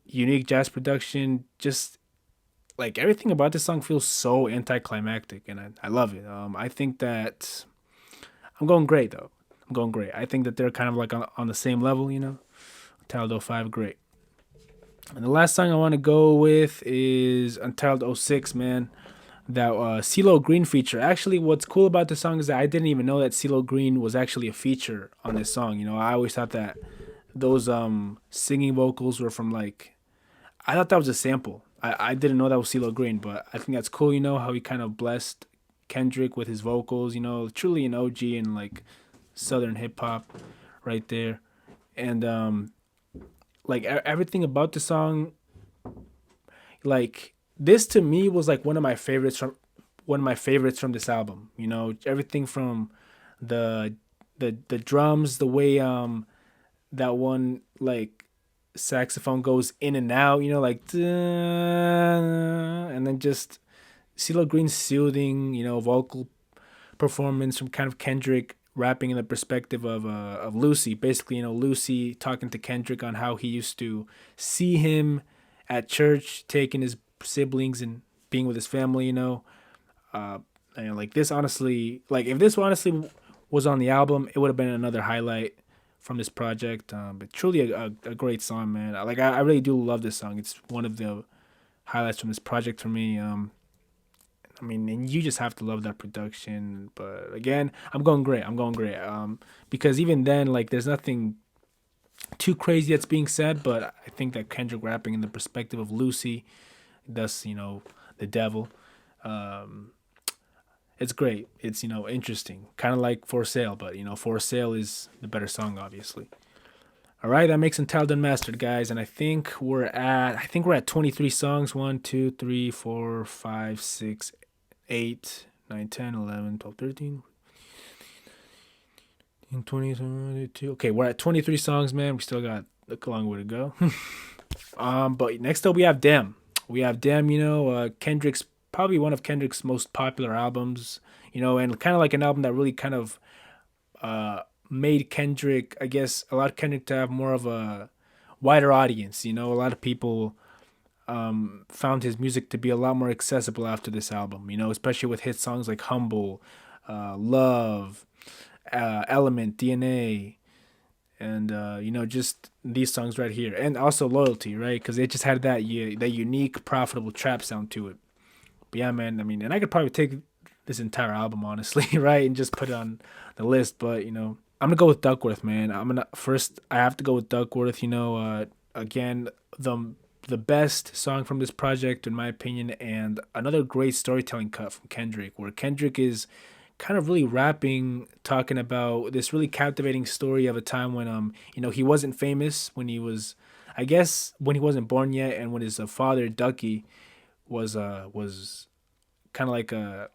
unique jazz production, just like everything about this song feels so anticlimactic, and I love it. I think that I'm going great though. I'm going great. I think that they're kind of like on the same level, Entitled O5, great. And the last song I want to go with is Untitled O6, man. That CeeLo Green feature. Actually, what's cool about this song is that I didn't even know that CeeLo Green was actually a feature on this song. I always thought that those singing vocals were from like, I thought that was a sample. I didn't know that was CeeLo Green, but I think that's cool. How he kind of blessed Kendrick with his vocals. Truly an OG and like Southern hip hop right there. And like everything about the song, like this to me was like one of my favorites from this album. Everything from the the drums, the way that one like saxophone goes in and out, like duh, and then just CeeLo Green's soothing, vocal performance from kind of Kendrick rapping in the perspective of Lucy. Basically, Lucy talking to Kendrick on how he used to see him at church, taking his siblings and being with his family. Uh, and like this, honestly, like if this honestly was on the album, it would have been another highlight from this project. But truly a great song, man. I really do love this song. It's one of the highlights from this project for me. I mean, and you just have to love that production. But again, I'm going great. I'm going great. Because even then, like, there's nothing too crazy that's being said. But I think that Kendrick rapping in the perspective of Lucy, thus, the devil, um, it's great. It's interesting, kind of like For Sale, but For Sale is the better song, obviously. All right, that makes Entitled Unmastered, guys, and I think we're at 23 songs. 1, 2, 3, 4, 5, 6, 8, 9, 10, 11, 12, 13, 20, 22. Okay, we're at 23 songs, man. We still got a long way to go. But next up we have Damn. We have Damn, Kendrick's probably one of Kendrick's most popular albums, and kind of like an album that really kind of made Kendrick, I guess, allowed Kendrick to have more of a wider audience. A lot of people found his music to be a lot more accessible after this album, especially with hit songs like Humble, Love, Element, DNA, and just these songs right here, and also Loyalty, right? Because it just had that unique, profitable trap sound to it. But yeah, man, I mean, and I could probably take this entire album, honestly, right, and just put it on the list. But I'm gonna go with Duckworth, man. I have to go with Duckworth. Again, the best song from this project, in my opinion, and another great storytelling cut from Kendrick, where Kendrick is kind of really rapping, talking about this really captivating story of a time when he wasn't famous, when he was, I guess, when he wasn't born yet, and when his father Ducky was kind of like a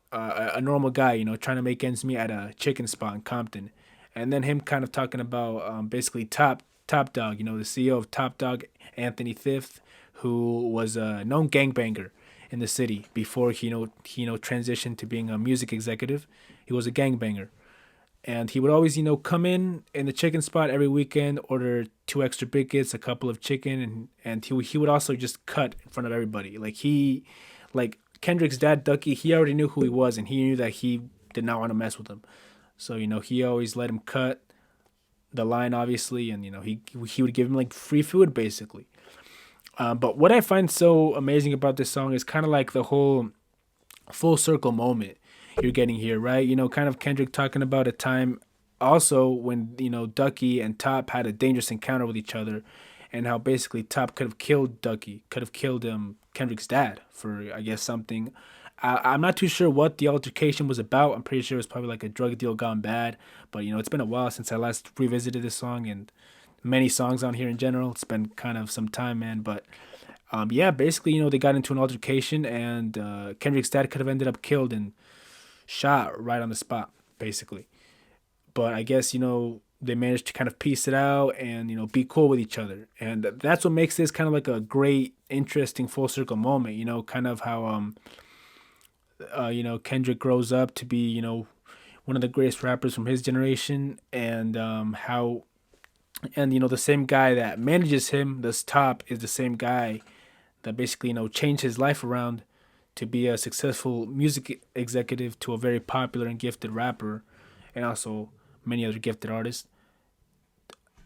normal guy, trying to make ends meet at a chicken spot in Compton, and then him kind of talking about basically Top Dog, the CEO of Top Dog, Anthony Fifth, who was a known gangbanger in the city before he transitioned to being a music executive. He was a gangbanger, and he would always come in the chicken spot every weekend, order two extra biscuits, a couple of chicken, and he would also just cut in front of everybody. Like Kendrick's dad Ducky, he already knew who he was, and he knew that he did not want to mess with him. So he always let him cut the line, obviously, and he would give him like free food basically. But what I find so amazing about this song is kind of like the whole full circle moment you're getting here, right? Kind of Kendrick talking about a time also when Ducky and Top had a dangerous encounter with each other, and how basically Top could have killed Ducky, could have killed Kendrick's dad for, I guess, something. I'm not too sure what the altercation was about. I'm pretty sure it was probably like a drug deal gone bad. But it's been a while since I last revisited this song, and many songs on here in general. It's been kind of some time, man. But yeah, basically, they got into an altercation, and Kendrick's dad could have ended up killed and shot right on the spot, basically. But I guess they managed to kind of piece it out and be cool with each other, and that's what makes this kind of like a great, interesting full circle moment. Kind of how Kendrick grows up to be one of the greatest rappers from his generation, and how and the same guy that manages him, this Top, is the same guy that basically changed his life around to be a successful music executive to a very popular and gifted rapper, and also many other gifted artists.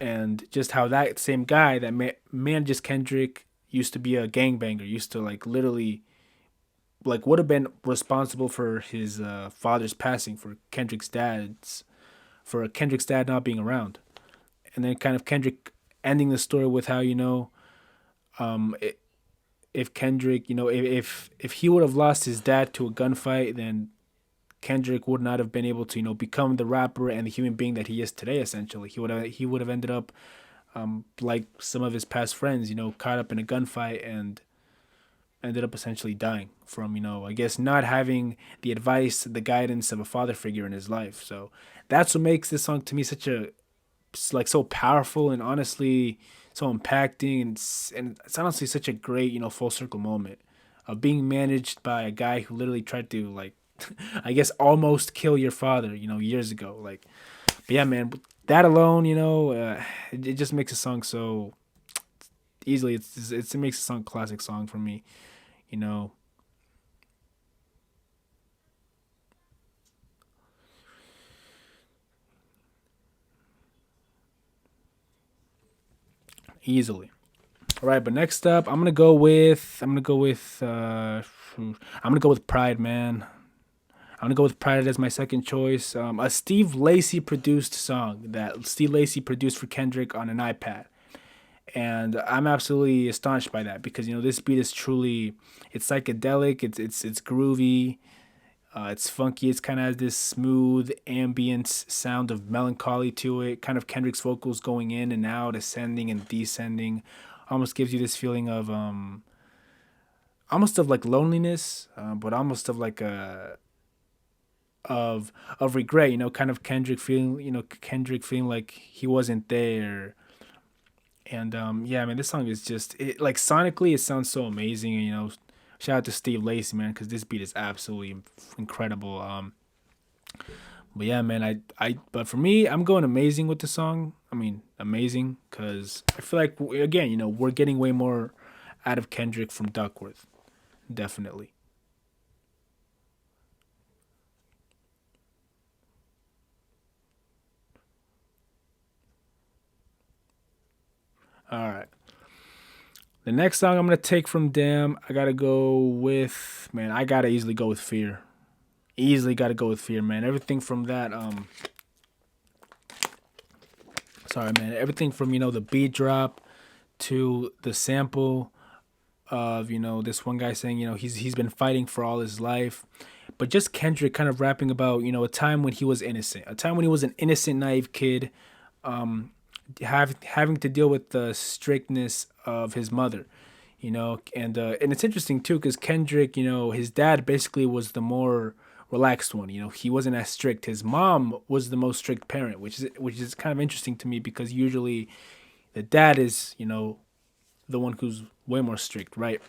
And just how that same guy that manages Kendrick used to be a gangbanger, used to like literally like would have been responsible for his father's passing, for Kendrick's dad not being around, and then kind of Kendrick ending the story with how um it, if Kendrick, if he would have lost his dad to a gunfight, then Kendrick would not have been able to, become the rapper and the human being that he is today. Essentially, he would have ended up like some of his past friends, caught up in a gunfight and ended up essentially dying from, I guess not having the advice, the guidance of a father figure in his life. So that's what makes this song to me such a like so powerful and honestly so impacting and it's honestly such a great full circle moment of being managed by a guy who literally tried to like I guess almost kill your father years ago like but yeah man that alone it just makes a song so easily it makes a song classic song for me you know easily. All right, but next up I'm gonna go with Pride, man. I'm gonna go with Pride as my second choice. A Steve Lacy produced song that Steve Lacy produced for Kendrick on an iPad, and I'm absolutely astonished by that because this beat is truly it's psychedelic, it's groovy, it's funky. It's kind of has this smooth ambient sound of melancholy to it. Kind of Kendrick's vocals going in and out, ascending and descending, almost gives you this feeling of almost of like loneliness, but almost of like a of regret. Kind of Kendrick feeling like he wasn't there. And yeah, man, this song is just like sonically, it sounds so amazing. And, shout out to Steve Lacy, man, because this beat is absolutely incredible. But yeah, man, but for me, I'm going amazing with the song. I mean, amazing because I feel like again, we're getting way more out of Kendrick from Duckworth, definitely. All right, the next song I'm gonna take from Damn, I gotta go with man. I gotta easily go with Fear. Easily gotta go with Fear, man. Everything from that sorry, man. Everything from the beat drop to the sample of this one guy saying he's been fighting for all his life, but just Kendrick kind of rapping about a time when he was innocent, a time when he was an innocent, naive kid, having to deal with the strictness of his mother, and it's interesting too because Kendrick, his dad basically was the more relaxed one. He wasn't as strict. His mom was the most strict parent, which is kind of interesting to me because usually the dad is the one who's way more strict, right?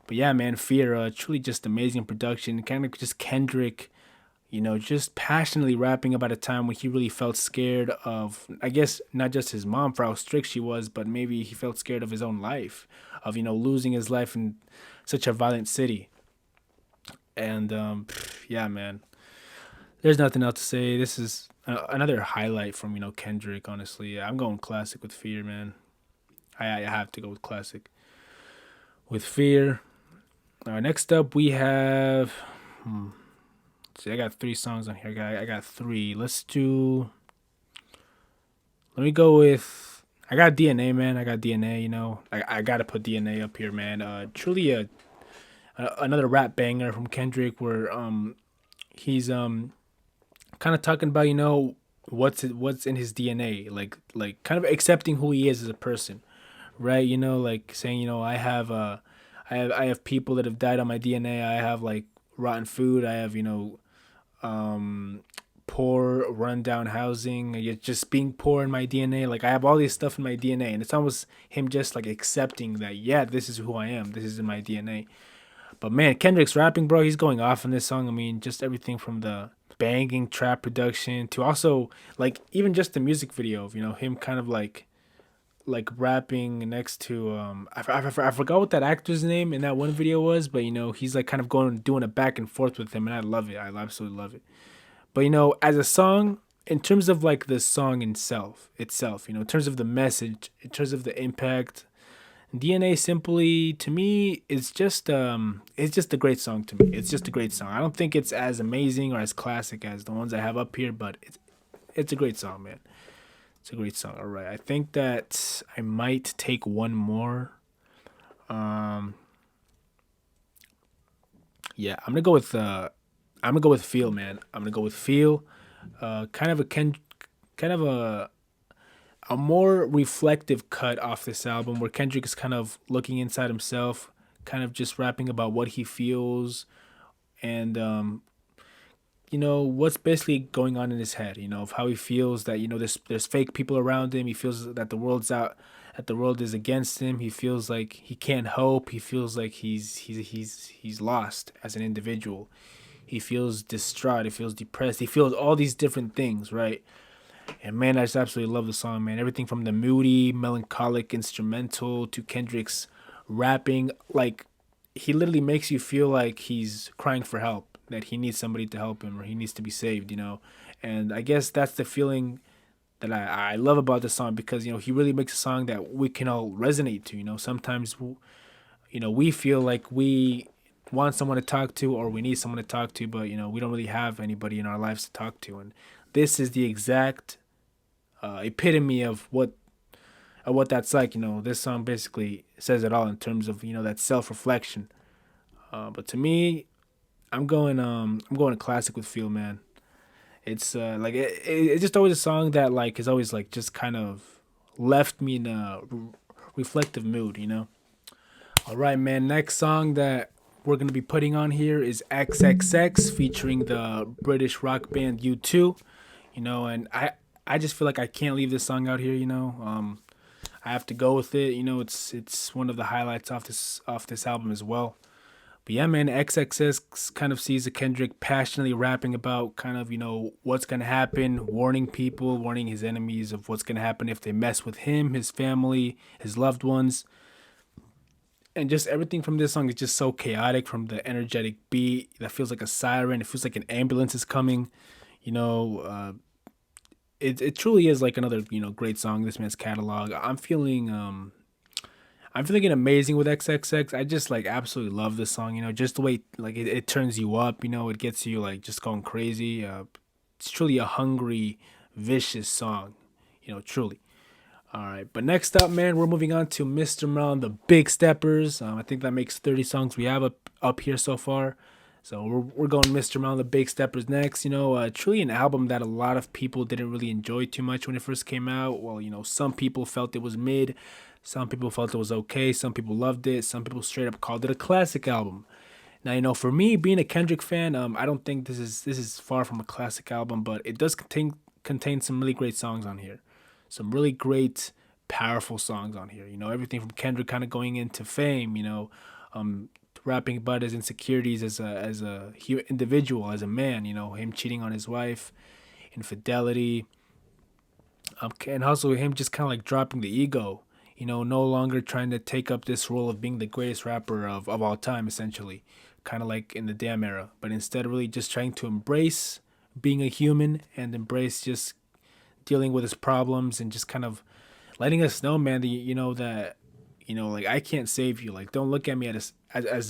But yeah, man, Fear, truly just amazing production. Kind of just Kendrick, just passionately rapping about a time when he really felt scared of, I guess, not just his mom for how strict she was, but maybe he felt scared of his own life, of, losing his life in such a violent city. And yeah, man, there's nothing else to say. This is another highlight from, Kendrick, honestly. I'm going classic with Fear, man. I have to go with classic with Fear. All right, next up we have. See, I got three songs on here. I got three. Let's do. Let me go with. I got DNA, man. I got DNA. I gotta put DNA up here, man. Truly another rap banger from Kendrick, where he's kind of talking about what's in his DNA, like kind of accepting who he is as a person, right? Like saying I have people that have died on my DNA. I have like rotten food. I have poor rundown housing. Just being poor in my DNA. Like I have all this stuff in my DNA, and it's almost him just like accepting that yeah, this is who I am. This is in my DNA. But man, Kendrick's rapping, bro. He's going off in this song. I mean, just everything from the banging trap production to also like even just the music video of him kind of like rapping next to I forgot what that actor's name in that one video was, but he's like kind of going doing a back and forth with him, and I love it. I absolutely love it. But as a song, in terms of like the song itself, in terms of the message, in terms of the impact, DNA simply to me is just it's just a great song to me. It's just a great song. I don't think it's as amazing or as classic as the ones I have up here, but it's a great song, man. It's a great song. All right, I think that I might take one more. Um, Yeah, I'm gonna go with Feel, man. I'm gonna go with Feel. Kind of a kind of a more reflective cut off this album where Kendrick is kind of looking inside himself, kind of just rapping about what he feels and what's basically going on in his head, of how he feels that there's fake people around him. He feels that the world's out that the world is against him. He feels like he can't hope. He feels like he's lost as an individual. He feels distraught. He feels depressed. He feels all these different things, right? And man, I just absolutely love the song, man. Everything from the moody, melancholic instrumental to Kendrick's rapping, like he literally makes you feel like he's crying for help, that he needs somebody to help him or he needs to be saved. And I guess that's the feeling that I love about the song because he really makes a song that we can all resonate to. Sometimes we feel like we want someone to talk to or we need someone to talk to, but we don't really have anybody in our lives to talk to. And this is the exact epitome of what that's like. This song basically says it all in terms of that self reflection. But to me, I'm going classic with Feel, man. It's like it's just always a song that like is always like just kind of left me in a reflective mood. All right, man. Next song that we're gonna be putting on here is XXX featuring the British rock band U2. And I just feel like I can't leave this song out here. I have to go with it. It's one of the highlights off this album as well. But yeah, man, XXX kind of sees a Kendrick passionately rapping about kind of what's gonna happen, warning people, warning his enemies of what's gonna happen if they mess with him, his family, his loved ones, and just everything from this song is just so chaotic. From the energetic beat that feels like a siren, it feels like an ambulance is coming. You know, it truly is like another great song in this man's catalog. I'm feeling it amazing with XXX. I just like absolutely love this song. Just the way like it turns you up. It gets you like just going crazy. It's truly a hungry, vicious song. Truly. All right, but next up, man, we're moving on to Mr. Mel and the Big Steppers. I think that makes 30 songs we have up here so far. So we're going Mr. Mel and the Big Steppers next. Truly an album that a lot of people didn't really enjoy too much when it first came out. Well, some people felt it was mid, some people felt it was okay, some people loved it, some people straight up called it a classic album. Now, for me, being a Kendrick fan, I don't think this is far from a classic album, but it does contain some really great songs on here, some really great, powerful songs on here. Everything from Kendrick kind of going into fame, rapping about his insecurities as a individual, as a man. Him cheating on his wife, infidelity, and also him just kind of like dropping the ego. No longer trying to take up this role of being the greatest rapper of all time, essentially, kind of like in the Damn era, but instead really just trying to embrace being a human and embrace just dealing with his problems and just kind of letting us know, man, that like I can't save you. Like, don't look at me as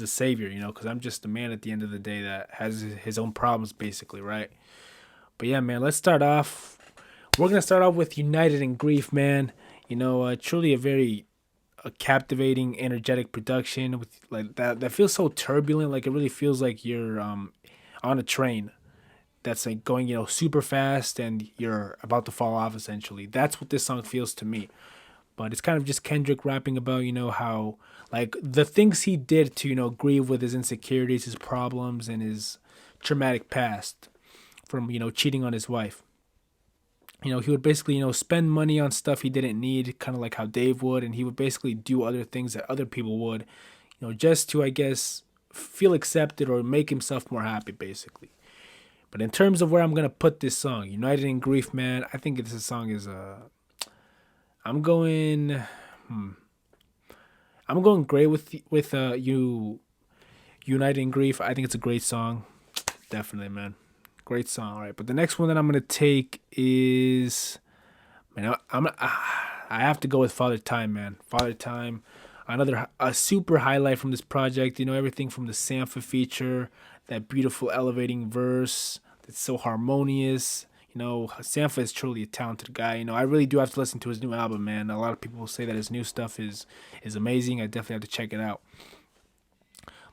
a savior, because I'm just a man at the end of the day that has his own problems, basically, right? But yeah, man, let's start off. We're gonna start off with United in Grief, man. Truly a very captivating, energetic production with like that feels so turbulent. Like it really feels like you're on a train that's like going super fast and you're about to fall off. Essentially, that's what this song feels to me. But it's kind of just Kendrick rapping about how like the things he did to grieve with his insecurities, his problems, and his traumatic past from cheating on his wife. He would basically spend money on stuff he didn't need, kind of like how Dave would, and he would basically do other things that other people would, just to, I guess, feel accepted or make himself more happy, basically. But in terms of where I'm gonna put this song, United in Grief, man, I think this song is I'm going I'm going great with you United in Grief. I think it's a great song. Definitely, man. Great song. All right, but the next one that I'm gonna take is, man, I have to go with Father Time, man. Father Time, another a super highlight from this project. Everything from the Sampha feature, that beautiful elevating verse that's so harmonious. Sampha is truly a talented guy. I really do have to listen to his new album, man. A lot of people say that his new stuff is amazing. I definitely have to check it out.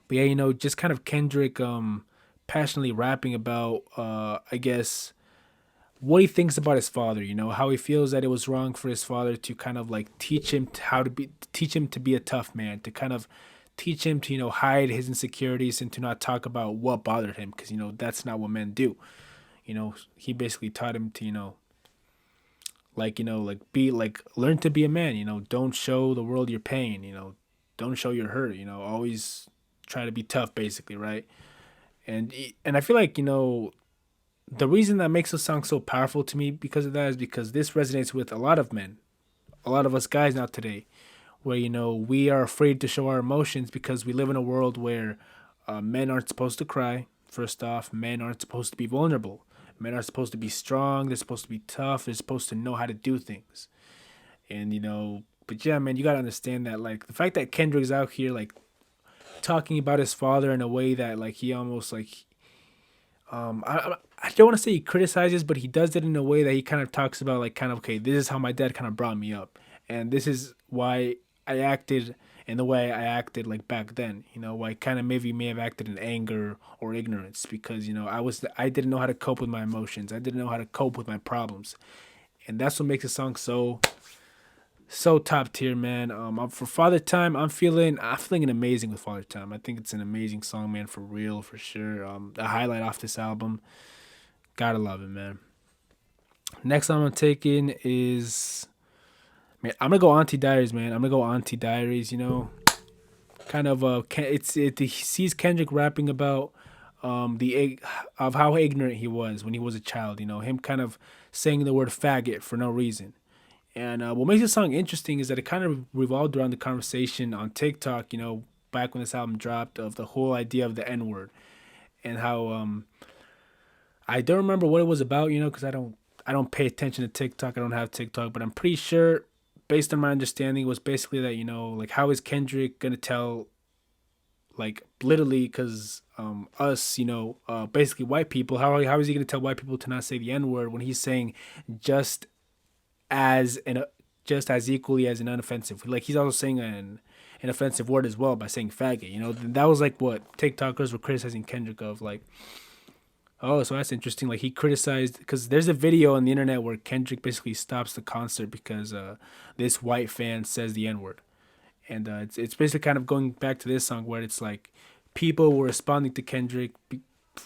But yeah, just kind of Kendrick passionately rapping about I guess what he thinks about his father, how he feels that it was wrong for his father to kind of like teach him to be a tough man, to kind of teach him to, hide his insecurities and to not talk about what bothered him because, that's not what men do. He basically taught him to, like be like learn to be a man, don't show the world your pain, don't show your hurt, always try to be tough basically, right? And I feel like, the reason that makes the song so powerful to me because of that is because this resonates with a lot of men, a lot of us guys now today, where we are afraid to show our emotions because we live in a world where men aren't supposed to cry. First off, men aren't supposed to be vulnerable. Men are supposed to be strong. They're supposed to be tough. They're supposed to know how to do things. And but yeah, man, you gotta understand that like the fact that Kendrick's out here like talking about his father in a way that like he almost like I don't want to say he criticizes, but he does it in a way that he kind of talks about like kind of okay, this is how my dad kind of brought me up, and this is why I acted in the way I acted like back then. Why kind of maybe may have acted in anger or ignorance because I didn't know how to cope with my emotions. I didn't know how to cope with my problems, and that's what makes the song so top tier, man. For Father Time, I'm feeling an amazing with Father Time. I think it's an amazing song, man, for real, for sure. A highlight off this album. Gotta love it, man. Next song I'm taking is, man, I'm gonna go Auntie Diaries, man. I'm gonna go Auntie Diaries. Kind of he sees Kendrick rapping about of how ignorant he was when he was a child. Him kind of saying the word faggot for no reason. And what makes this song interesting is that it kind of revolved around the conversation on TikTok, back when this album dropped, of the whole idea of the N word and how I don't remember what it was about, because I don't pay attention to TikTok. I don't have TikTok, but I'm pretty sure, based on my understanding, it was basically that like how is Kendrick gonna tell like literally because us basically white people how is he gonna tell white people to not say the N word when he's saying just as an just as equally as an unoffensive. Like he's also saying an offensive word as well by saying faggot. That was like what TikTokers were criticizing Kendrick of. Like, oh, so that's interesting. Like he criticized because there's a video on the internet where Kendrick basically stops the concert because this white fan says the N word, and it's basically kind of going back to this song where it's like people were responding to Kendrick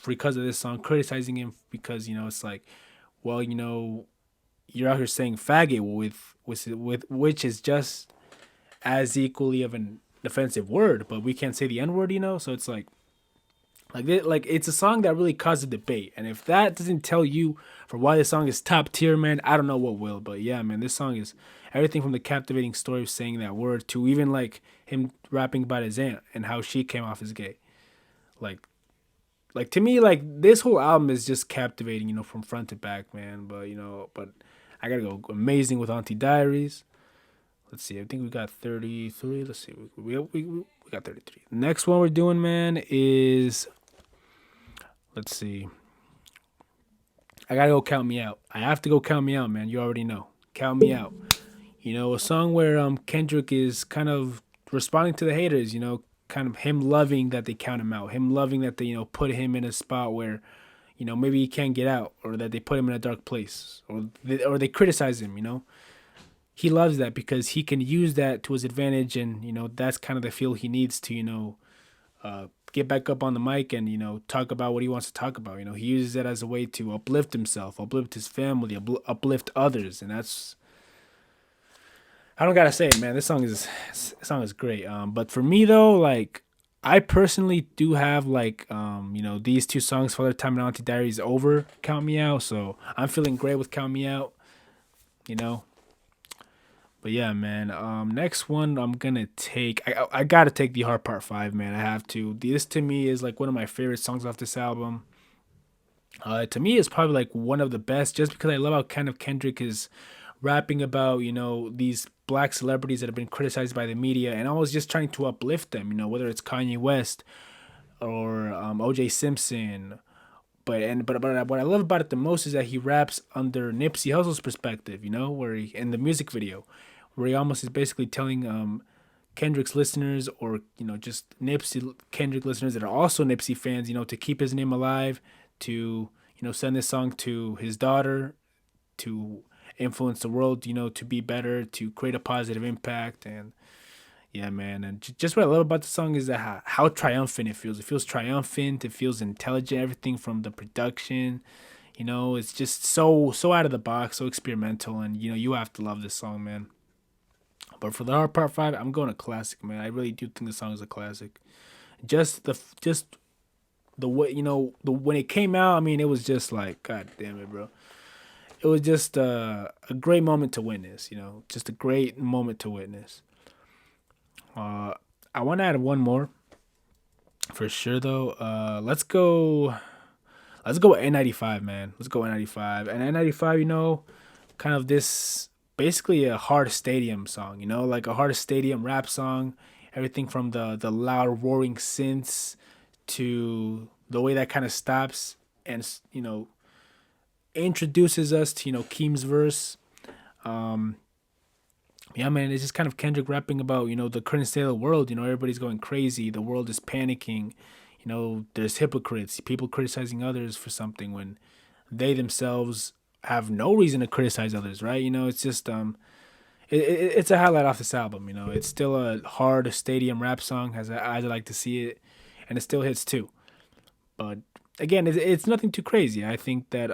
because of this song, criticizing him because it's like, well, you're out here saying faggot with which is just as equally of an offensive word, but we can't say the N word, So it's like it's a song that really caused a debate, and if that doesn't tell you for why this song is top tier, man, I don't know what will. But yeah, man, this song is everything from the captivating story of saying that word to even like him rapping about his aunt and how she came off as gay. Like, like to me, like this whole album is just captivating, from front to back, man. But I gotta go amazing with Auntie Diaries. Let's see. I think we got 33. Let's see. We got 33. Next one we're doing, man, is, let's see. I gotta go Count Me Out. I have to go Count Me Out, man. You already know. Count Me Out. A song where Kendrick is kind of responding to the haters, kind of him loving that they count him out, him loving that they, put him in a spot where, maybe he can't get out, or that they put him in a dark place, or they criticize him, He loves that because he can use that to his advantage, and that's kind of the feel he needs to get back up on the mic and talk about what he wants to talk about. He uses it as a way to uplift himself, uplift his family, uplift others, and that's, I don't gotta say it, man. This song is great. But for me though, like I personally do have like these two songs, Father Time and Auntie Diaries, over Count Me Out. So I'm feeling great with Count Me Out. You know, but yeah, man. Next one I'm gonna take. I gotta take the Heart Part 5, man. I have to. This to me is like one of my favorite songs off this album. To me, it's probably like one of the best, just because I love how kind of Kendrick is rapping about these black celebrities that have been criticized by the media, and always just trying to uplift them. Whether it's Kanye West or O.J. Simpson. But what I love about it the most is that he raps under Nipsey Hussle's perspective. Where he in the music video, where he almost is basically telling Kendrick's listeners, or just Nipsey Kendrick listeners that are also Nipsey fans, to keep his name alive, to send this song to his daughter, to influence the world, to be better, to create a positive impact. And yeah, man. And just what I love about the song is that how triumphant it feels. It feels triumphant. It feels intelligent. Everything from the production, it's just so out of the box, so experimental, and you have to love this song, man. But for the hard part five, I'm going to classic, man. I really do think the song is a classic. Just the way the when it came out, I mean, it was just like, God damn it, bro. It was just a great moment to witness. Just a great moment to witness. Uh, I want to add one more for sure though. Let's go with N95, man. Let's go N95. And N95, kind of this basically a hard stadium song, like a hard stadium rap song. Everything from the loud roaring synths to the way that kind of stops and introduces us to Keem's verse. Um, yeah, man, it's just kind of Kendrick rapping about the current state of the world. Everybody's going crazy. The world is panicking. There's hypocrites, people criticizing others for something when they themselves have no reason to criticize others, right? It's just it's a highlight off this album. It's still a hard stadium rap song as I like to see it, and it still hits too. But again, it's nothing too crazy. I think that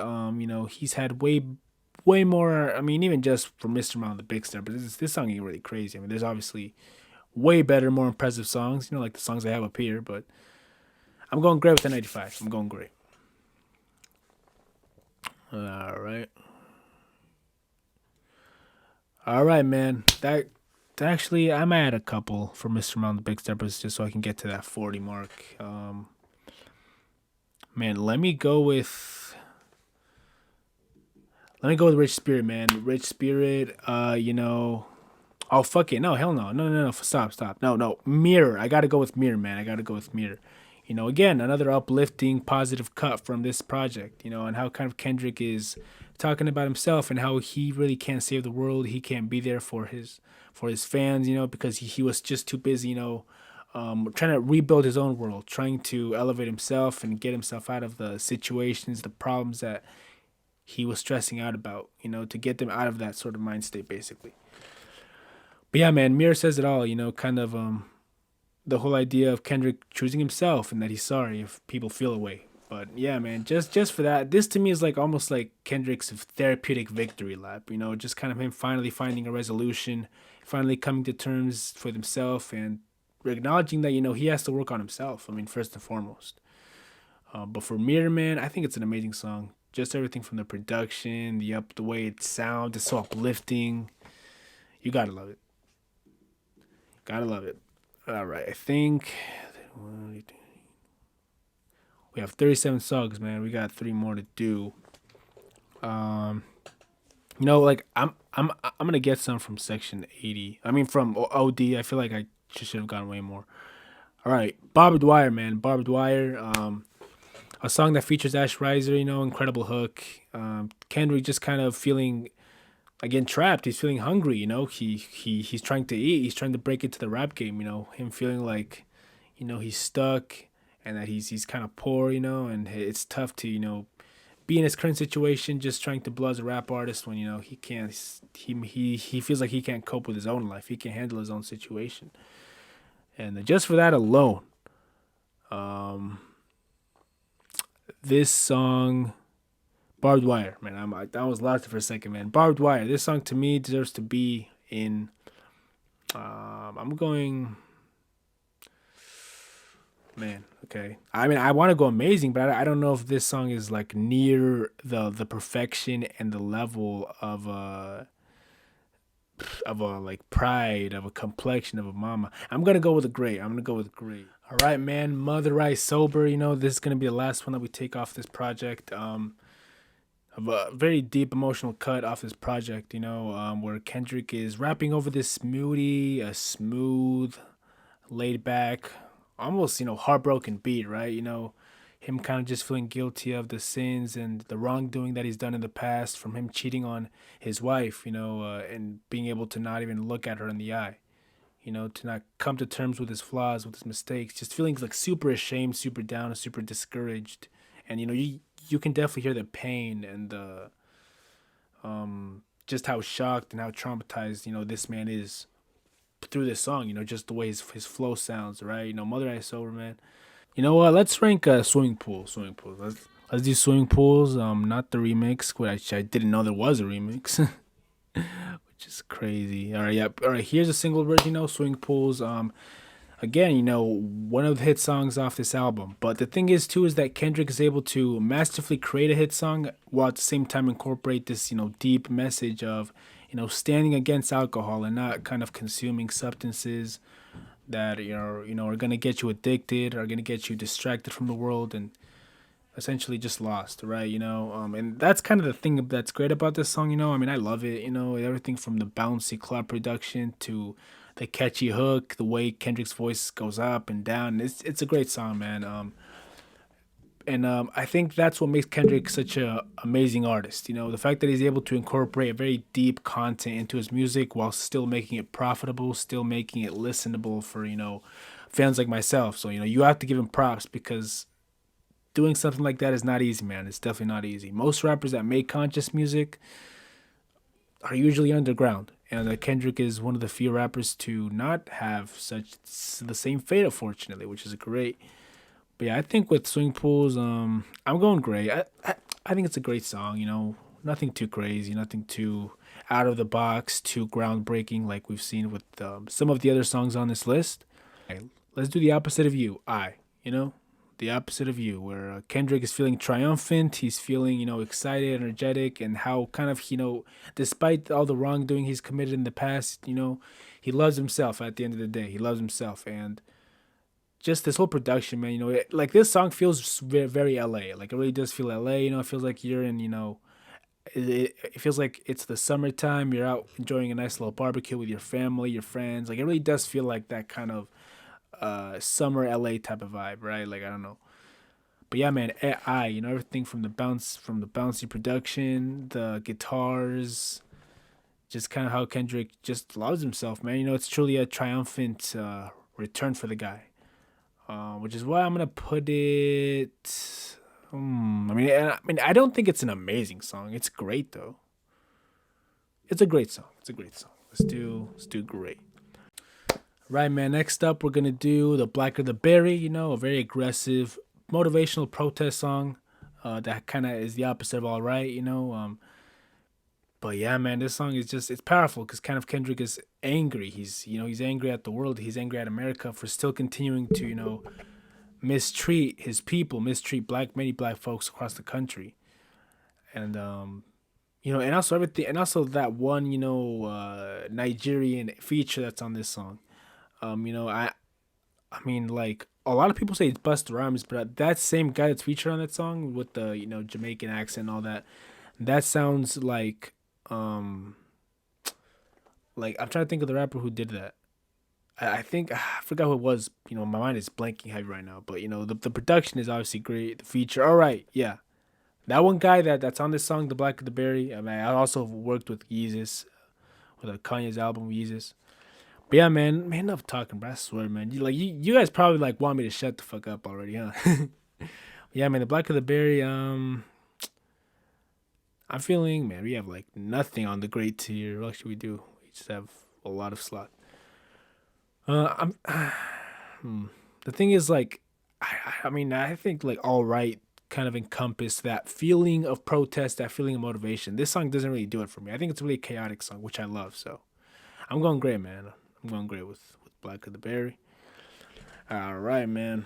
he's had way more. I mean, even just for Mr. Mount the Big Star, but this song ain't really crazy. I mean, there's obviously way better, more impressive songs. Like the songs I have up here, but I'm going great with the 95. I'm going great. All right. All right, man. That actually, I might add a couple for Mr. Mount the Big Steppers just so I can get to that 40 mark. Man, let me go with Rich Spirit, man. Rich Spirit, oh fuck it. No, hell no. No. Stop. No. Mirror. I gotta go with Mirror, man. I gotta go with Mirror. Again, another uplifting, positive cut from this project, and how kind of Kendrick is talking about himself and how he really can't save the world. He can't be there for his fans, because he was just too busy, trying to rebuild his own world, trying to elevate himself and get himself out of the situations, the problems that he was stressing out about, to get them out of that sort of mind state, basically. But yeah, man, Mirror says it all, kind of the whole idea of Kendrick choosing himself and that he's sorry if people feel away. But yeah, man, just for that, this to me is like almost like Kendrick's therapeutic victory lap. Just kind of him finally finding a resolution, finally coming to terms with himself, and acknowledging that he has to work on himself. I mean, first and foremost. But for Mirror, man, I think it's an amazing song. Just everything from the production, the way it sounds, it's so uplifting. You gotta love it. Gotta love it. All right, I think we have 37 songs, man. We got three more to do. Um, like I'm gonna get some from section 80. I mean, from OD. I feel like I should have gotten way more. All right, Barbed Wire, man. Barbed Wire. A song that features Ash Riser. Incredible hook. Kendrick just kind of feeling again trapped. He's feeling hungry. He's trying to eat. He's trying to break into the rap game. Him feeling like, he's stuck and that he's kind of poor. And it's tough to be in his current situation, just trying to blow as a rap artist when he can't. He feels like he can't cope with his own life. He can't handle his own situation. And just for that alone, this song, Barbed Wire, man. I was lost for a second, man. Barbed Wire. This song to me deserves to be in. I'm going. Man, okay. I mean, I want to go amazing, but I don't know if this song is like near the perfection and the level of a like pride, of a complexion of a mama. I'm gonna go with a great. I'm gonna go with great. All right, man. Mother I Sober. This is gonna be the last one that we take off this project. Of a very deep emotional cut off this project. Where Kendrick is rapping over this moody, a smooth, laid back, almost heartbroken beat, right? Him kind of just feeling guilty of the sins and the wrongdoing that he's done in the past, from him cheating on his wife, and being able to not even look at her in the eye. to not come to terms with his flaws, with his mistakes, just feeling like super ashamed, super down, super discouraged. And you can definitely hear the pain and the just how shocked and how traumatized, this man is through this song, just the way his flow sounds, right? Mother I Sober, man. You know what? Let's rank swimming pool. Swimming pools. Let's do swimming pools. Not the remix, which I didn't know there was a remix, which is crazy. All right, yeah. All right, here's a single version. Swimming pools. Again, one of the hit songs off this album. But the thing is, too, is that Kendrick is able to masterfully create a hit song while at the same time incorporate this, deep message of, standing against alcohol and not kind of consuming substances that are gonna get you addicted, are gonna get you distracted from the world, and essentially just lost, right? And that's kind of the thing that's great about this song. I mean, I love it. Everything from the bouncy club production to the catchy hook, the way Kendrick's voice goes up and down. It's a great song, man. And I think that's what makes Kendrick such a amazing artist. The fact that he's able to incorporate very deep content into his music while still making it profitable, still making it listenable for fans like myself. So you have to give him props because doing something like that is not easy, man. It's definitely not easy. Most rappers that make conscious music are usually underground, and Kendrick is one of the few rappers to not have such the same fate, unfortunately, which is great. But yeah, I think with Swing Pools, I'm going great. I think it's a great song. Nothing too crazy, nothing too out of the box, too groundbreaking like we've seen with some of the other songs on this list. Okay, let's do the opposite of you. You know, the opposite of you, where Kendrick is feeling triumphant. He's feeling, excited, energetic, and how kind of, despite all the wrongdoing he's committed in the past, he loves himself at the end of the day. He loves himself. And just this whole production, man, like this song feels very, very LA. Like it really does feel LA, it feels like you're in, it feels like it's the summertime. You're out enjoying a nice little barbecue with your family, your friends. Like it really does feel like that kind of summer LA type of vibe, right? Like I don't know, but yeah, man, everything from the bouncy production, the guitars, just kind of how Kendrick just loves himself, man. It's truly a triumphant return for the guy, which is why I'm gonna put it. I don't think it's an amazing song. It's great though. It's a great song. It's a great song. Let's do great. Right, man. Next up, we're gonna do "The Blacker the Berry." A very aggressive, motivational protest song. That kind of is the opposite of all right. But yeah, man, this song is just it's powerful because kind of Kendrick is angry. He's angry at the world. He's angry at America for still continuing to mistreat his people, mistreat many black folks across the country, and and also everything, and also that one Nigerian feature that's on this song. I mean, like a lot of people say it's Busta Rhymes, but that same guy that's featured on that song with the Jamaican accent and all that, that sounds like I'm trying to think of the rapper who did that. I think I forgot who it was. My mind is blanking heavy right now. But the production is obviously great. The feature, all right, yeah. That one guy that's on this song, "The Black of the Berry." I mean, I also worked with Yeezus, with Kanye's album Yeezus. But yeah, man, enough talking, bro. I swear, man. You guys probably like want me to shut the fuck up already, huh? Yeah, man. "The Black of the Berry." I'm feeling, man. We have like nothing on the great tier. What actually we do? We just have a lot of slot. I'm. The thing is, like, I think like "All Right" kind of encompass that feeling of protest, that feeling of motivation. This song doesn't really do it for me. I think it's a really chaotic song, which I love. So I'm going great, man. I'm going great with "Black of the Berry." All right, man.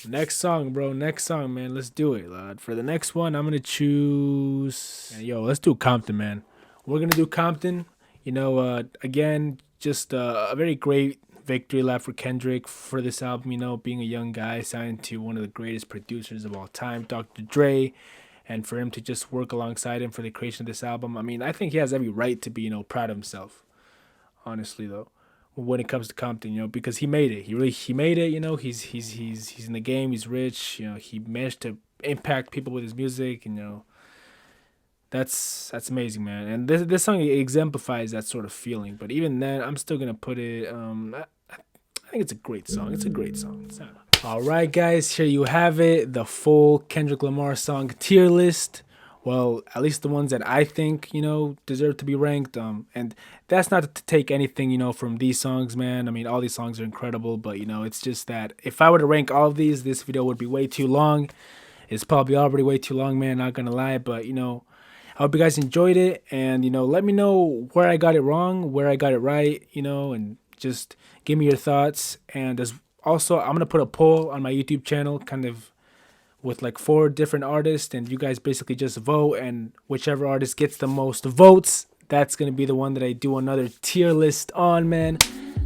Next song, bro. Next song, man. Let's do it, lad. For the next one, I'm gonna choose. Yo, let's do Compton, man. We're gonna do Compton. Again, just a very great victory lap for Kendrick for this album. Being a young guy signed to one of the greatest producers of all time, Dr. Dre, and for him to just work alongside him for the creation of this album. I mean, I think he has every right to be, proud of himself. Honestly, though, when it comes to Compton, because he made it. He made it. He's in the game. He's rich. He managed to impact people with his music. And That's amazing, man. And this song exemplifies that sort of feeling. But even then, I'm still gonna put it. I think it's a great song. It's a great song. All right, guys, here you have it. The full Kendrick Lamar song tier list. Well, at least the ones that I think, deserve to be ranked. And that's not to take anything, from these songs, man. I mean, all these songs are incredible, but it's just that if I were to rank all of these, this video would be way too long. It's probably already way too long, man. Not gonna lie, but I hope you guys enjoyed it, and let me know where I got it wrong, where I got it right, and just give me your thoughts. And as also, I'm gonna put a poll on my YouTube channel, kind of with like 4 different artists, and you guys basically just vote, and whichever artist gets the most votes, that's gonna be the one that I do another tier list on, man.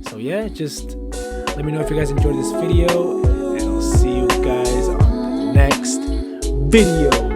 So yeah, just let me know if you guys enjoyed this video, and I'll see you guys on the next video.